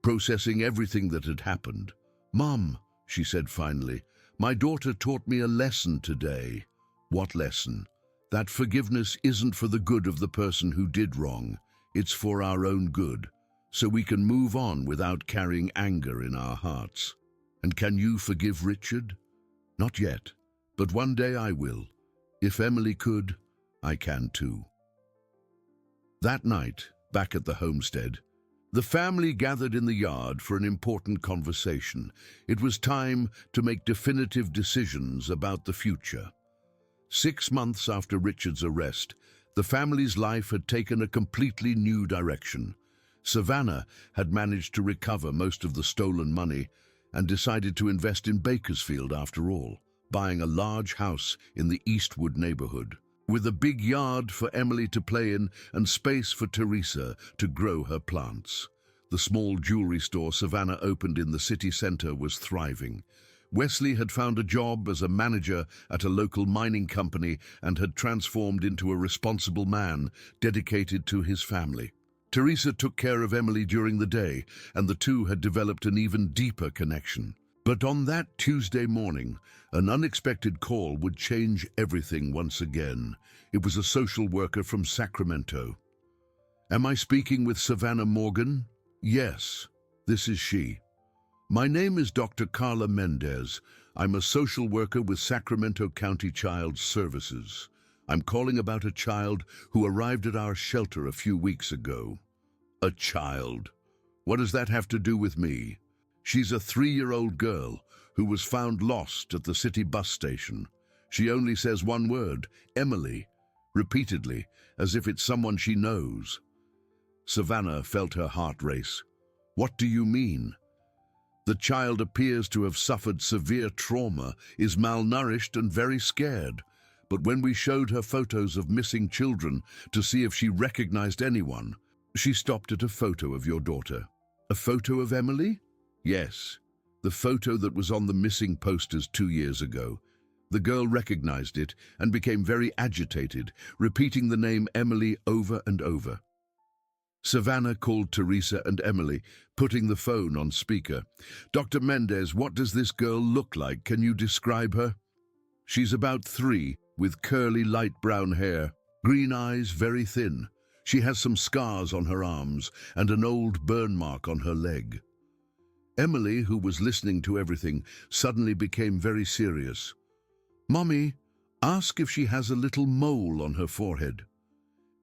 processing everything that had happened. "Mom," she said finally, "my daughter taught me a lesson today." "What lesson?" "That forgiveness isn't for the good of the person who did wrong. It's for our own good, so we can move on without carrying anger in our hearts." "And can you forgive Richard?" "Not yet, but one day I will. If Emily could, I can too." That night, back at the homestead, the family gathered in the yard for an important conversation. It was time to make definitive decisions about the future. 6 months after Richard's arrest, the family's life had taken a completely new direction. Savannah had managed to recover most of the stolen money and decided to invest in Bakersfield after all, buying a large house in the Eastwood neighborhood, with a big yard for Emily to play in and space for Teresa to grow her plants. The small jewelry store Savannah opened in the city center was thriving. Wesley had found a job as a manager at a local mining company and had transformed into a responsible man dedicated to his family. Teresa took care of Emily during the day, and the two had developed an even deeper connection. But on that Tuesday morning, an unexpected call would change everything once again. It was a social worker from Sacramento. "Am I speaking with Savannah Morgan?" "Yes, this is she." "My name is Dr. Carla Mendez. I'm a social worker with Sacramento County Child Services. I'm calling about a child who arrived at our shelter a few weeks ago." "A child? What does that have to do with me?" "She's a 3-year-old girl who was found lost at the city bus station. She only says one word, Emily, repeatedly, as if it's someone she knows." Savannah felt her heart race. "What do you mean?" "The child appears to have suffered severe trauma, is malnourished and very scared. But when we showed her photos of missing children to see if she recognized anyone, she stopped at a photo of your daughter." "A photo of Emily?" "Yes, the photo that was on the missing posters 2 years ago. The girl recognized it and became very agitated, repeating the name Emily over and over." Savannah called Teresa and Emily, putting the phone on speaker. "Dr. Mendez, what does this girl look like? Can you describe her?" "She's about 3, with curly light brown hair, green eyes, very thin. She has some scars on her arms and an old burn mark on her leg." Emily, who was listening to everything, suddenly became very serious. "Mommy, ask if she has a little mole on her forehead."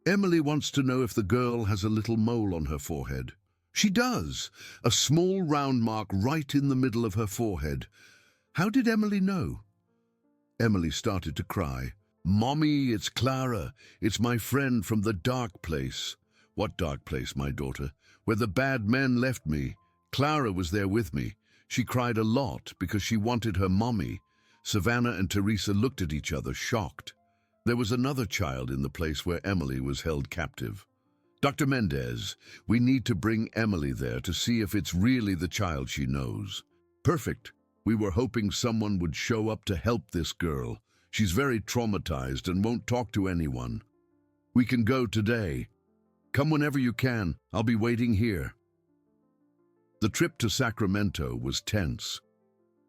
Emily wants to know if the girl has a little mole on her forehead. "She does, a small round mark right in the middle of her forehead. How did Emily know?" Emily started to cry. "Mommy, it's Clara. It's my friend from the dark place." "What dark place, my daughter?" "Where the bad men left me. Clara was there with me. She cried a lot because she wanted her mommy." Savannah and Teresa looked at each other, shocked. There was another child in the place where Emily was held captive. "Dr. Mendez, we need to bring Emily there to see if it's really the child she knows." "Perfect. We were hoping someone would show up to help this girl. She's very traumatized and won't talk to anyone." "We can go today. Come whenever you can. I'll be waiting here." The trip to Sacramento was tense.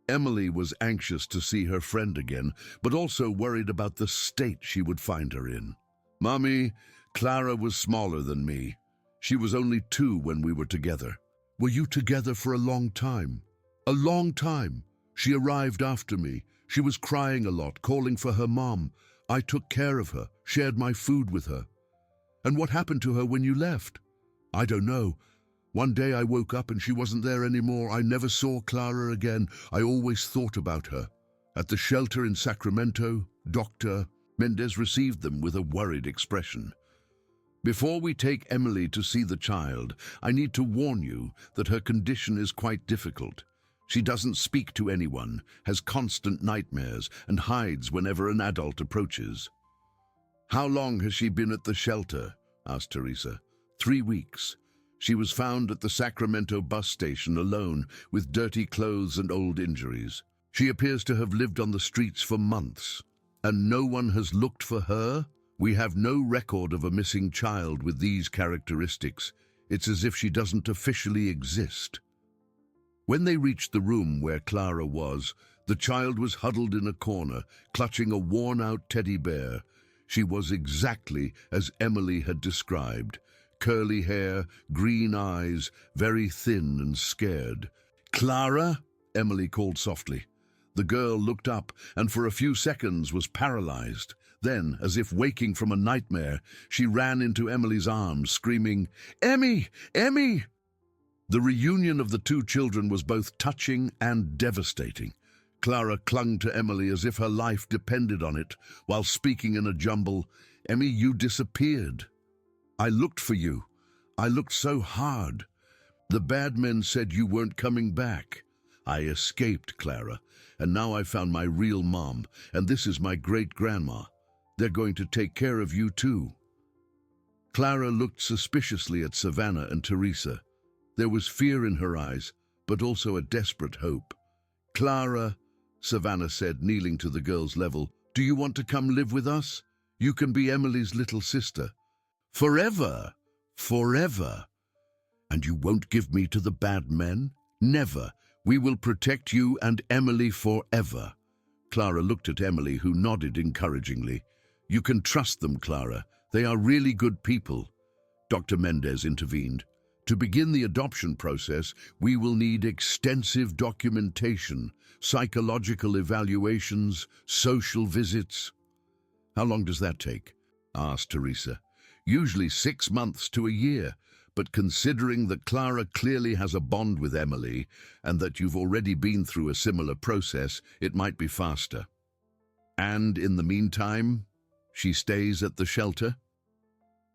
Emily was anxious to see her friend again, but also worried about the state she would find her in. "Mommy, Clara was smaller than me. She was only 2 when we were together." "Were you together for a long time?" "A long time. She arrived after me. She was crying a lot, calling for her mom. I took care of her, shared my food with her." "And what happened to her when you left?" "I don't know. One day I woke up and she wasn't there anymore. I never saw Clara again. I always thought about her." At the shelter in Sacramento, Dr. Mendez received them with a worried expression. Before we take Emily to see the child, I need to warn you that her condition is quite difficult. She doesn't speak to anyone, has constant nightmares, and hides whenever an adult approaches. How long has she been at the shelter? Asked Teresa. 3 weeks. She was found at the Sacramento bus station alone, with dirty clothes and old injuries. She appears to have lived on the streets for months. And no one has looked for her? We have no record of a missing child with these characteristics. It's as if she doesn't officially exist. When they reached the room where Clara was, the child was huddled in a corner, clutching a worn-out teddy bear. She was exactly as Emily had described. Curly hair, green eyes, very thin and scared. "Clara?" Emily called softly. The girl looked up and for a few seconds was paralyzed. Then, as if waking from a nightmare, she ran into Emily's arms, screaming, "Emmy! Emmy!" The reunion of the two children was both touching and devastating. Clara clung to Emily as if her life depended on it, while speaking in a jumble, "Emmy, you disappeared. I looked for you. I looked so hard. The bad men said you weren't coming back. I escaped, Clara, and now I found my real mom, and this is my great-grandma. They're going to take care of you too." Clara looked suspiciously at Savannah and Teresa. There was fear in her eyes, but also a desperate hope. "Clara," Savannah said, kneeling to the girl's level, "do you want to come live with us? You can be Emily's little sister. Forever! Forever! And you won't give me to the bad men? Never! We will protect you and Emily forever." Clara looked at Emily, who nodded encouragingly. "You can trust them, Clara. They are really good people." Dr. Mendez intervened. "To begin the adoption process, we will need extensive documentation, psychological evaluations, social visits." "How long does that take?" asked Teresa. "Usually 6 months to a year, but considering that Clara clearly has a bond with Emily and that you've already been through a similar process, it might be faster." "And in the meantime, she stays at the shelter?"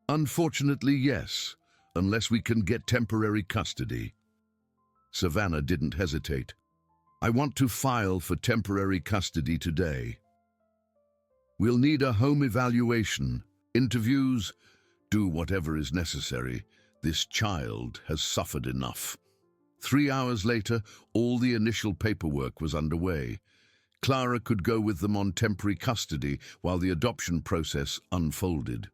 "Unfortunately, yes, unless we can get temporary custody." Savannah didn't hesitate. "I want to file for temporary custody today. We'll need a home evaluation, interviews, do whatever is necessary. This child has suffered enough." 3 hours later, all the initial paperwork was underway. Clara could go with them on temporary custody while the adoption process unfolded.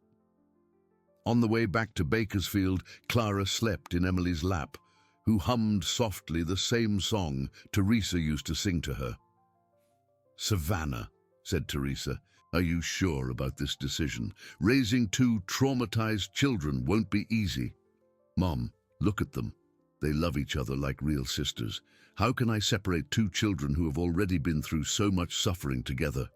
On the way back to Bakersfield, Clara slept in Emily's lap, who hummed softly the same song Teresa used to sing to her. "Savannah," said Teresa, "are you sure about this decision? Raising 2 traumatized children won't be easy." "Mom, look at them. They love each other like real sisters. How can I separate 2 children who have already been through so much suffering together?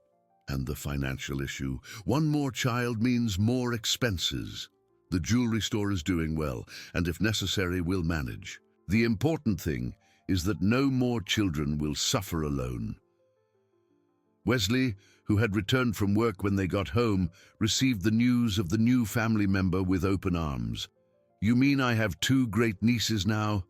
And the financial issue. 1 more child means more expenses. The jewelry store is doing well, and if necessary, we'll manage. The important thing is that no more children will suffer alone." Wesley, who had returned from work when they got home, received the news of the new family member with open arms. "You mean I have 2 great nieces now?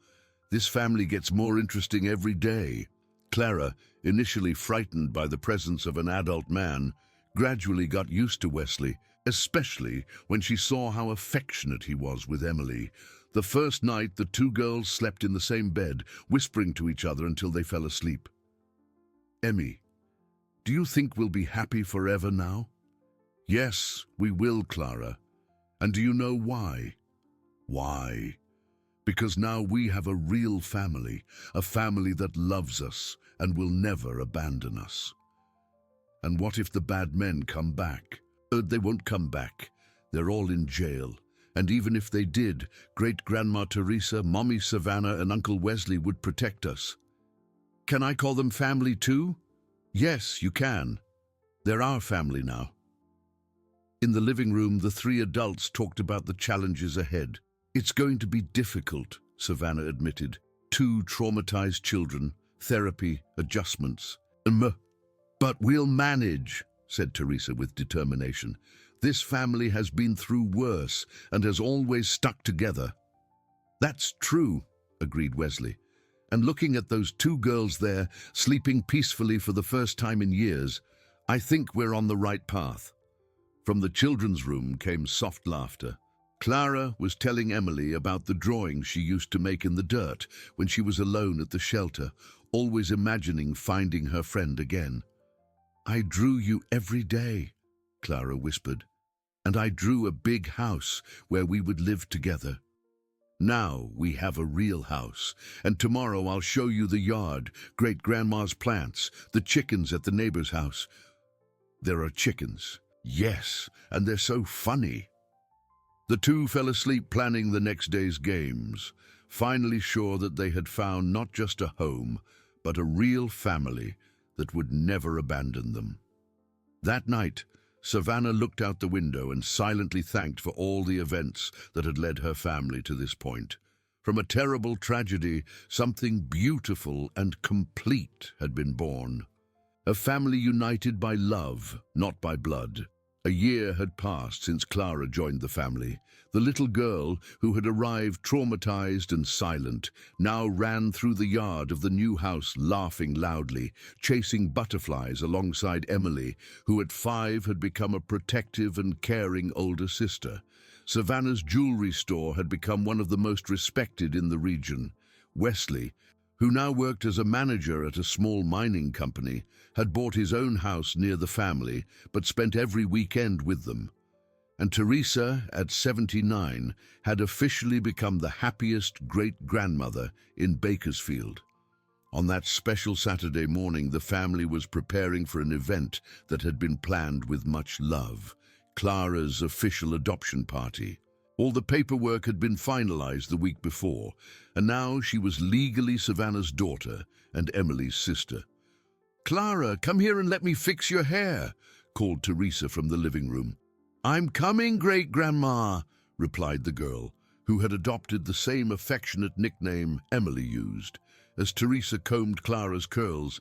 This family gets more interesting every day." Clara, initially frightened by the presence of an adult man, gradually got used to Wesley, especially when she saw how affectionate he was with Emily. The first night, the 2 girls slept in the same bed, whispering to each other until they fell asleep. "Emmy, do you think we'll be happy forever now?" "Yes, we will, Clara. And do you know why?" "Why? Because now we have a real family, a family that loves us and will never abandon us." "And what if the bad men come back?" They won't come back. They're all in jail. And even if they did, Great-Grandma Teresa, Mommy Savannah, and Uncle Wesley would protect us." "Can I call them family too?" "Yes, you can. They're our family now." In the living room, the 3 adults talked about the challenges ahead. "It's going to be difficult," Savannah admitted. 2 traumatized children, therapy, adjustments. "But we'll manage," said Teresa with determination. This family has been through worse and has always stuck together." "That's true," agreed Wesley. "And looking at those two girls there, sleeping peacefully for the first time in years, I think we're on the right path." From the children's room came soft laughter. Clara was telling Emily about the drawings she used to make in the dirt when she was alone at the shelter, always imagining finding her friend again. "I drew you every day," Clara whispered, "and I drew a big house where we would live together. Now we have a real house, and tomorrow I'll show you the yard, great-grandma's plants, the chickens at the neighbor's house." "There are chickens." "Yes, and they're so funny." The two fell asleep planning the next day's games, finally sure that they had found not just a home, but a real family that would never abandon them. That night, Savannah looked out the window and silently thanked for all the events that had led her family to this point. From a terrible tragedy, something beautiful and complete had been born. A family united by love, not by blood. A year had passed since Clara joined the family. The little girl, who had arrived traumatized and silent, now ran through the yard of the new house laughing loudly, chasing butterflies alongside Emily, who at 5 had become a protective and caring older sister. Savannah's jewelry store had become one of the most respected in the region. Wesley, who now worked as a manager at a small mining company, had bought his own house near the family, but spent every weekend with them. And Teresa, at 79, had officially become the happiest great-grandmother in Bakersfield. On that special Saturday morning, the family was preparing for an event that had been planned with much love, Clara's official adoption party. All the paperwork had been finalized the week before, and now she was legally Savannah's daughter and Emily's sister. "Clara, come here and let me fix your hair," called Teresa from the living room. "I'm coming, great-grandma," replied the girl, who had adopted the same affectionate nickname Emily used. As Teresa combed Clara's curls,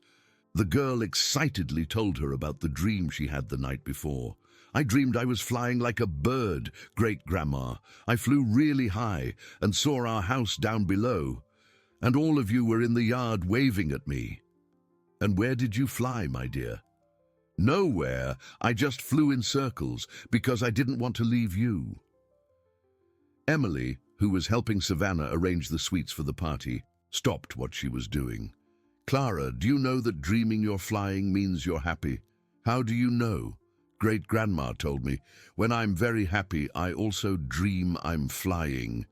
the girl excitedly told her about the dream she had the night before. "I dreamed I was flying like a bird, great-grandma. I flew really high and saw our house down below, and all of you were in the yard waving at me." "And where did you fly, my dear?" "Nowhere. I just flew in circles because I didn't want to leave you." Emily, who was helping Savannah arrange the sweets for the party, stopped what she was doing. "Clara, do you know that dreaming you're flying means you're happy?" "How do you know?" "Great-grandma told me. When I'm very happy, I also dream I'm flying."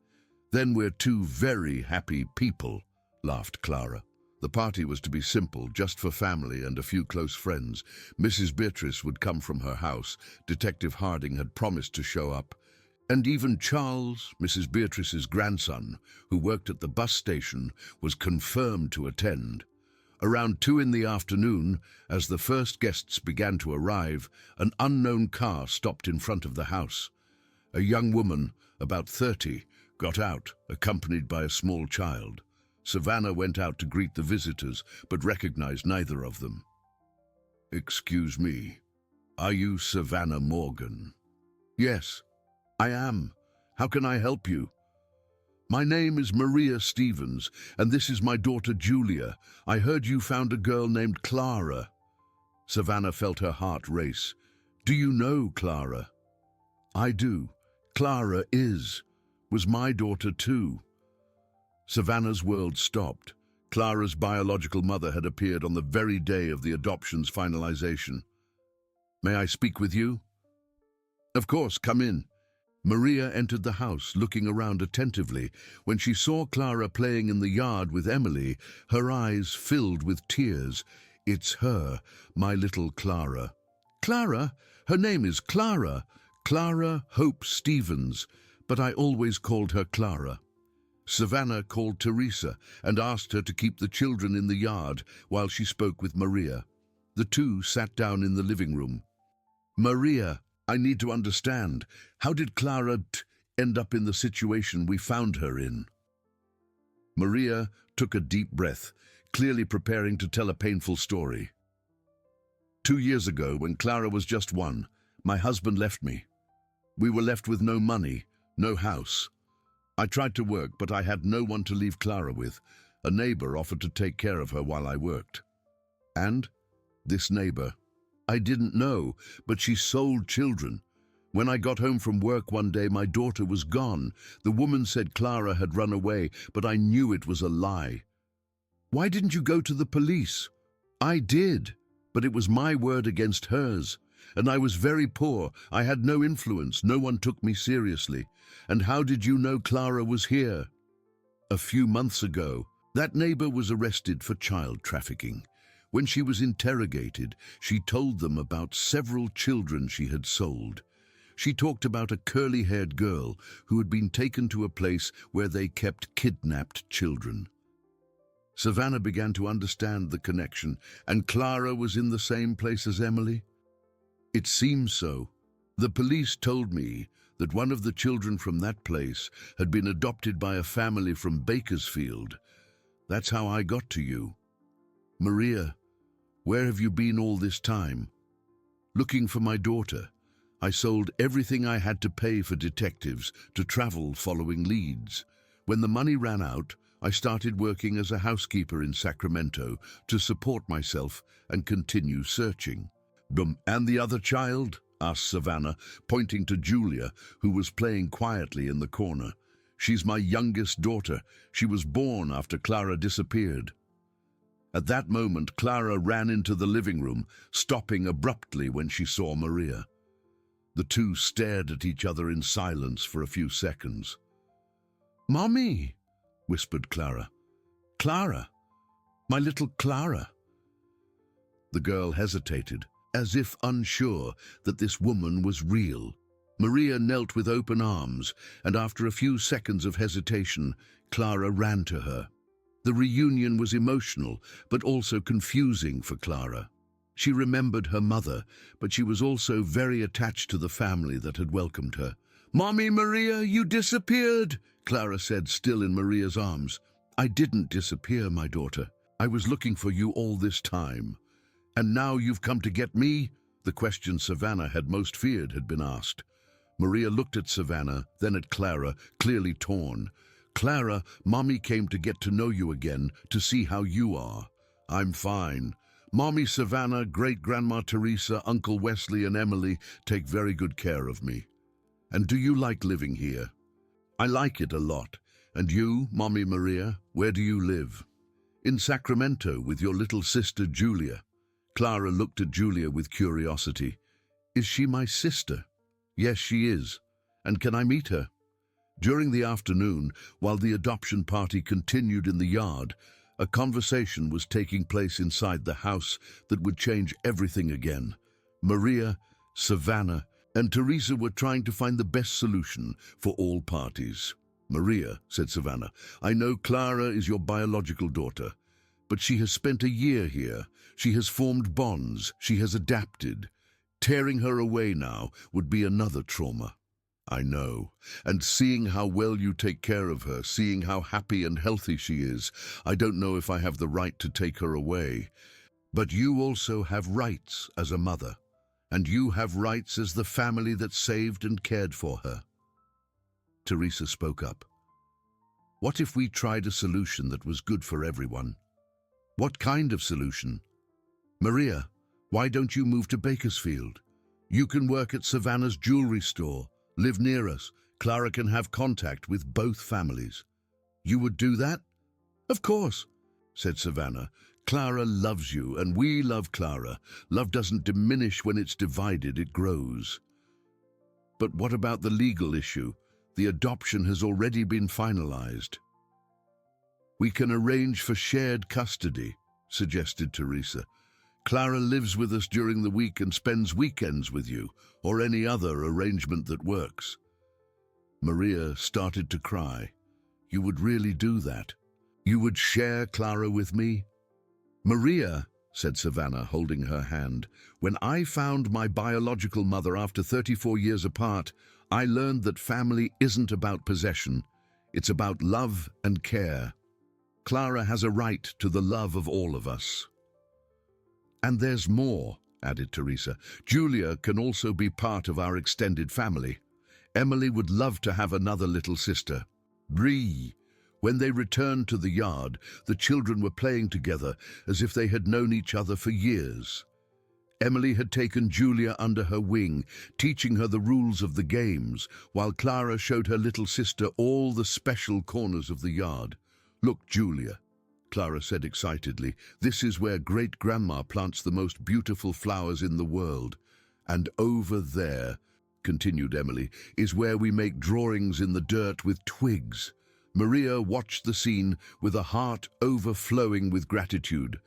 "Then we're two very happy people," laughed Clara. The party was to be simple, just for family and a few close friends. Mrs. Beatrice would come from her house. Detective Harding had promised to show up. And even Charles, Mrs. Beatrice's grandson, who worked at the bus station, was confirmed to attend. Around 2 in the afternoon, as the first guests began to arrive, an unknown car stopped in front of the house. A young woman, about 30, got out, accompanied by a small child. Savannah went out to greet the visitors, but recognized neither of them. "Excuse me, are you Savannah Morgan?" "Yes, I am. How can I help you?" "My name is Maria Stevens, and this is my daughter Julia. I heard you found a girl named Clara." Savannah felt her heart race. "Do you know Clara?" "I do. Clara was my daughter too." Savannah's world stopped. Clara's biological mother had appeared on the very day of the adoption's finalization. "May I speak with you?" "Of course, come in." Maria entered the house, looking around attentively. When she saw Clara playing in the yard with Emily, her eyes filled with tears. "It's her, my little Clara." "Clara? Her name is Clara. Clara Hope Stevens, but I always called her Clara." Savannah called Teresa and asked her to keep the children in the yard while she spoke with Maria. The two sat down in the living room. "Maria, I need to understand. How did Clara end up in the situation we found her in?" Maria took a deep breath, clearly preparing to tell a painful story. 2 years ago, when Clara was just 1, my husband left me. We were left with no money, no house. I tried to work, but I had no one to leave Clara with. A neighbor offered to take care of her while I worked. And this neighbor, I didn't know, but she sold children. When I got home from work one day, my daughter was gone. The woman said Clara had run away, but I knew it was a lie. Why didn't you go to the police? I did, but it was my word against hers. And I was very poor. I had no influence. No one took me seriously. And how did you know Clara was here? A few months ago, that neighbor was arrested for child trafficking. When she was interrogated, she told them about several children she had sold. She talked about a curly-haired girl who had been taken to a place where they kept kidnapped children. Savannah began to understand the connection, and Clara was in the same place as Emily. It seems so. The police told me that one of the children from that place had been adopted by a family from Bakersfield. That's how I got to you. Maria, where have you been all this time? Looking for my daughter. I sold everything I had to pay for detectives to travel following leads. When the money ran out, I started working as a housekeeper in Sacramento to support myself and continue searching. And the other child? Asked Savannah, pointing to Julia, who was playing quietly in the corner. She's my youngest daughter. She was born after Clara disappeared. At that moment, Clara ran into the living room, stopping abruptly when she saw Maria. The two stared at each other in silence for a few seconds. "Mommy," whispered Clara. "Clara, my little Clara." The girl hesitated, as if unsure that this woman was real. Maria knelt with open arms, and after a few seconds of hesitation, Clara ran to her. The reunion was emotional, but also confusing for Clara. She remembered her mother, but she was also very attached to the family that had welcomed her. "Mommy, Maria, you disappeared," Clara said, still in Maria's arms. "I didn't disappear, my daughter. I was looking for you all this time. And now you've come to get me?" The question Savannah had most feared had been asked. Maria looked at Savannah, then at Clara, clearly torn. "Clara, Mommy came to get to know you again, to see how you are." "I'm fine. Mommy Savannah, Great-Grandma Teresa, Uncle Wesley and Emily take very good care of me. And do you like living here?" "I like it a lot. And you, Mommy Maria, where do you live?" "In Sacramento with your little sister Julia." Clara looked at Julia with curiosity. "Is she my sister?" "Yes, she is. And can I meet her?" During the afternoon, while the adoption party continued in the yard, a conversation was taking place inside the house that would change everything again. Maria, Savannah, and Teresa were trying to find the best solution for all parties. "Maria," said Savannah, "I know Clara is your biological daughter, but she has spent a year here. She has formed bonds. She has adapted. Tearing her away now would be another trauma." "I know. And seeing how well you take care of her, seeing how happy and healthy she is, I don't know if I have the right to take her away. But you also have rights as a mother, and you have rights as the family that saved and cared for her." Teresa spoke up. "What if we tried a solution that was good for everyone?" "What kind of solution?" "Maria, why don't you move to Bakersfield? You can work at Savannah's jewelry store. Live near us. Clara can have contact with both families." "You would do that?" "Of course," said Savannah. "Clara loves you, and we love Clara. Love doesn't diminish when it's divided, it grows." "But what about the legal issue? The adoption has already been finalized." "We can arrange for shared custody," suggested Teresa. "Clara lives with us during the week and spends weekends with you, or any other arrangement that works." Maria started to cry. "You would really do that? You would share Clara with me?" "Maria," said Savannah, holding her hand, "when I found my biological mother after 34 years apart, I learned that family isn't about possession. It's about love and care. Clara has a right to the love of all of us." "And there's more," added Teresa. "Julia can also be part of our extended family. Emily would love to have another little sister. Bree. When they returned to the yard, the children were playing together as if they had known each other for years. Emily had taken Julia under her wing, teaching her the rules of the games, while Clara showed her little sister all the special corners of the yard. "Look, Julia," Clara said excitedly, "this is where great-grandma plants the most beautiful flowers in the world. And over there," continued Emily, "is where we make drawings in the dirt with twigs." Maria watched the scene with a heart overflowing with gratitude.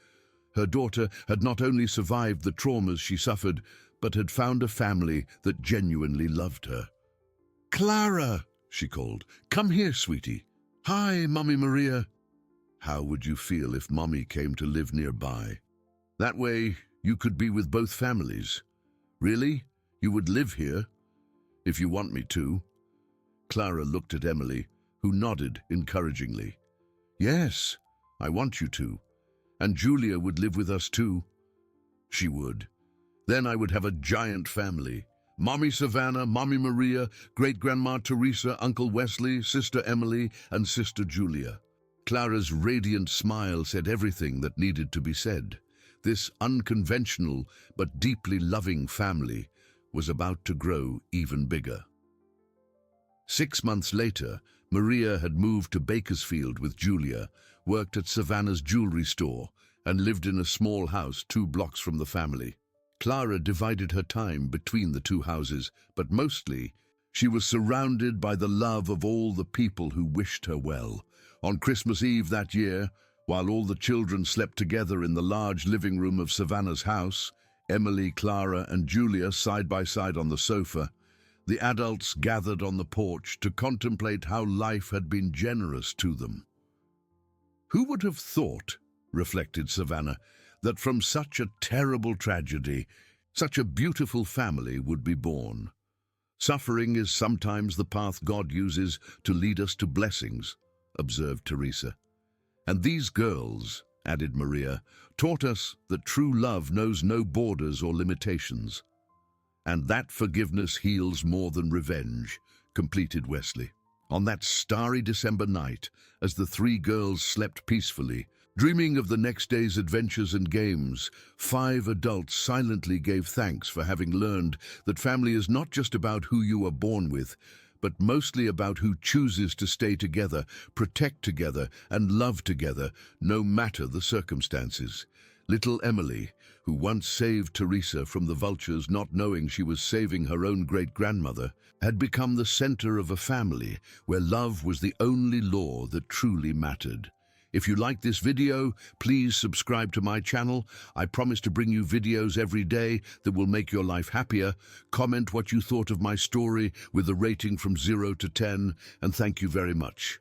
Her daughter had not only survived the traumas she suffered, but had found a family that genuinely loved her. "Clara," she called, "come here, sweetie." "Hi, Mommy Maria." How would you feel if Mommy came to live nearby? That way, you could be with both families. Really? You would live here? If you want me to. Clara looked at Emily, who nodded encouragingly. "Yes, I want you to. And Julia would live with us too." She would. Then I would have a giant family. Mommy Savannah, Mommy Maria, Great-Grandma Teresa, Uncle Wesley, Sister Emily, and Sister Julia. Clara's radiant smile said everything that needed to be said. This unconventional but deeply loving family was about to grow even bigger. 6 months later, Maria had moved to Bakersfield with Julia, worked at Savannah's jewelry store, and lived in a small house 2 blocks from the family. Clara divided her time between the 2 houses, but mostly she was surrounded by the love of all the people who wished her well. On Christmas Eve that year, while all the children slept together in the large living room of Savannah's house, Emily, Clara, and Julia side by side on the sofa, the adults gathered on the porch to contemplate how life had been generous to them. "Who would have thought," reflected Savannah, "that from such a terrible tragedy, such a beautiful family would be born? Suffering is sometimes the path God uses to lead us to blessings," observed Teresa. "And these girls," added Maria, "taught us that true love knows no borders or limitations. And that forgiveness heals more than revenge," completed Wesley. On that starry December night, as the 3 girls slept peacefully, dreaming of the next day's adventures and games, 5 adults silently gave thanks for having learned that family is not just about who you are born with, but mostly about who chooses to stay together, protect together, and love together, no matter the circumstances. Little Emily, who once saved Teresa from the vultures not knowing she was saving her own great-grandmother, had become the center of a family where love was the only law that truly mattered. If you like this video, please subscribe to my channel. I promise to bring you videos every day that will make your life happier. Comment what you thought of my story with a rating from 0 to 10, and thank you very much.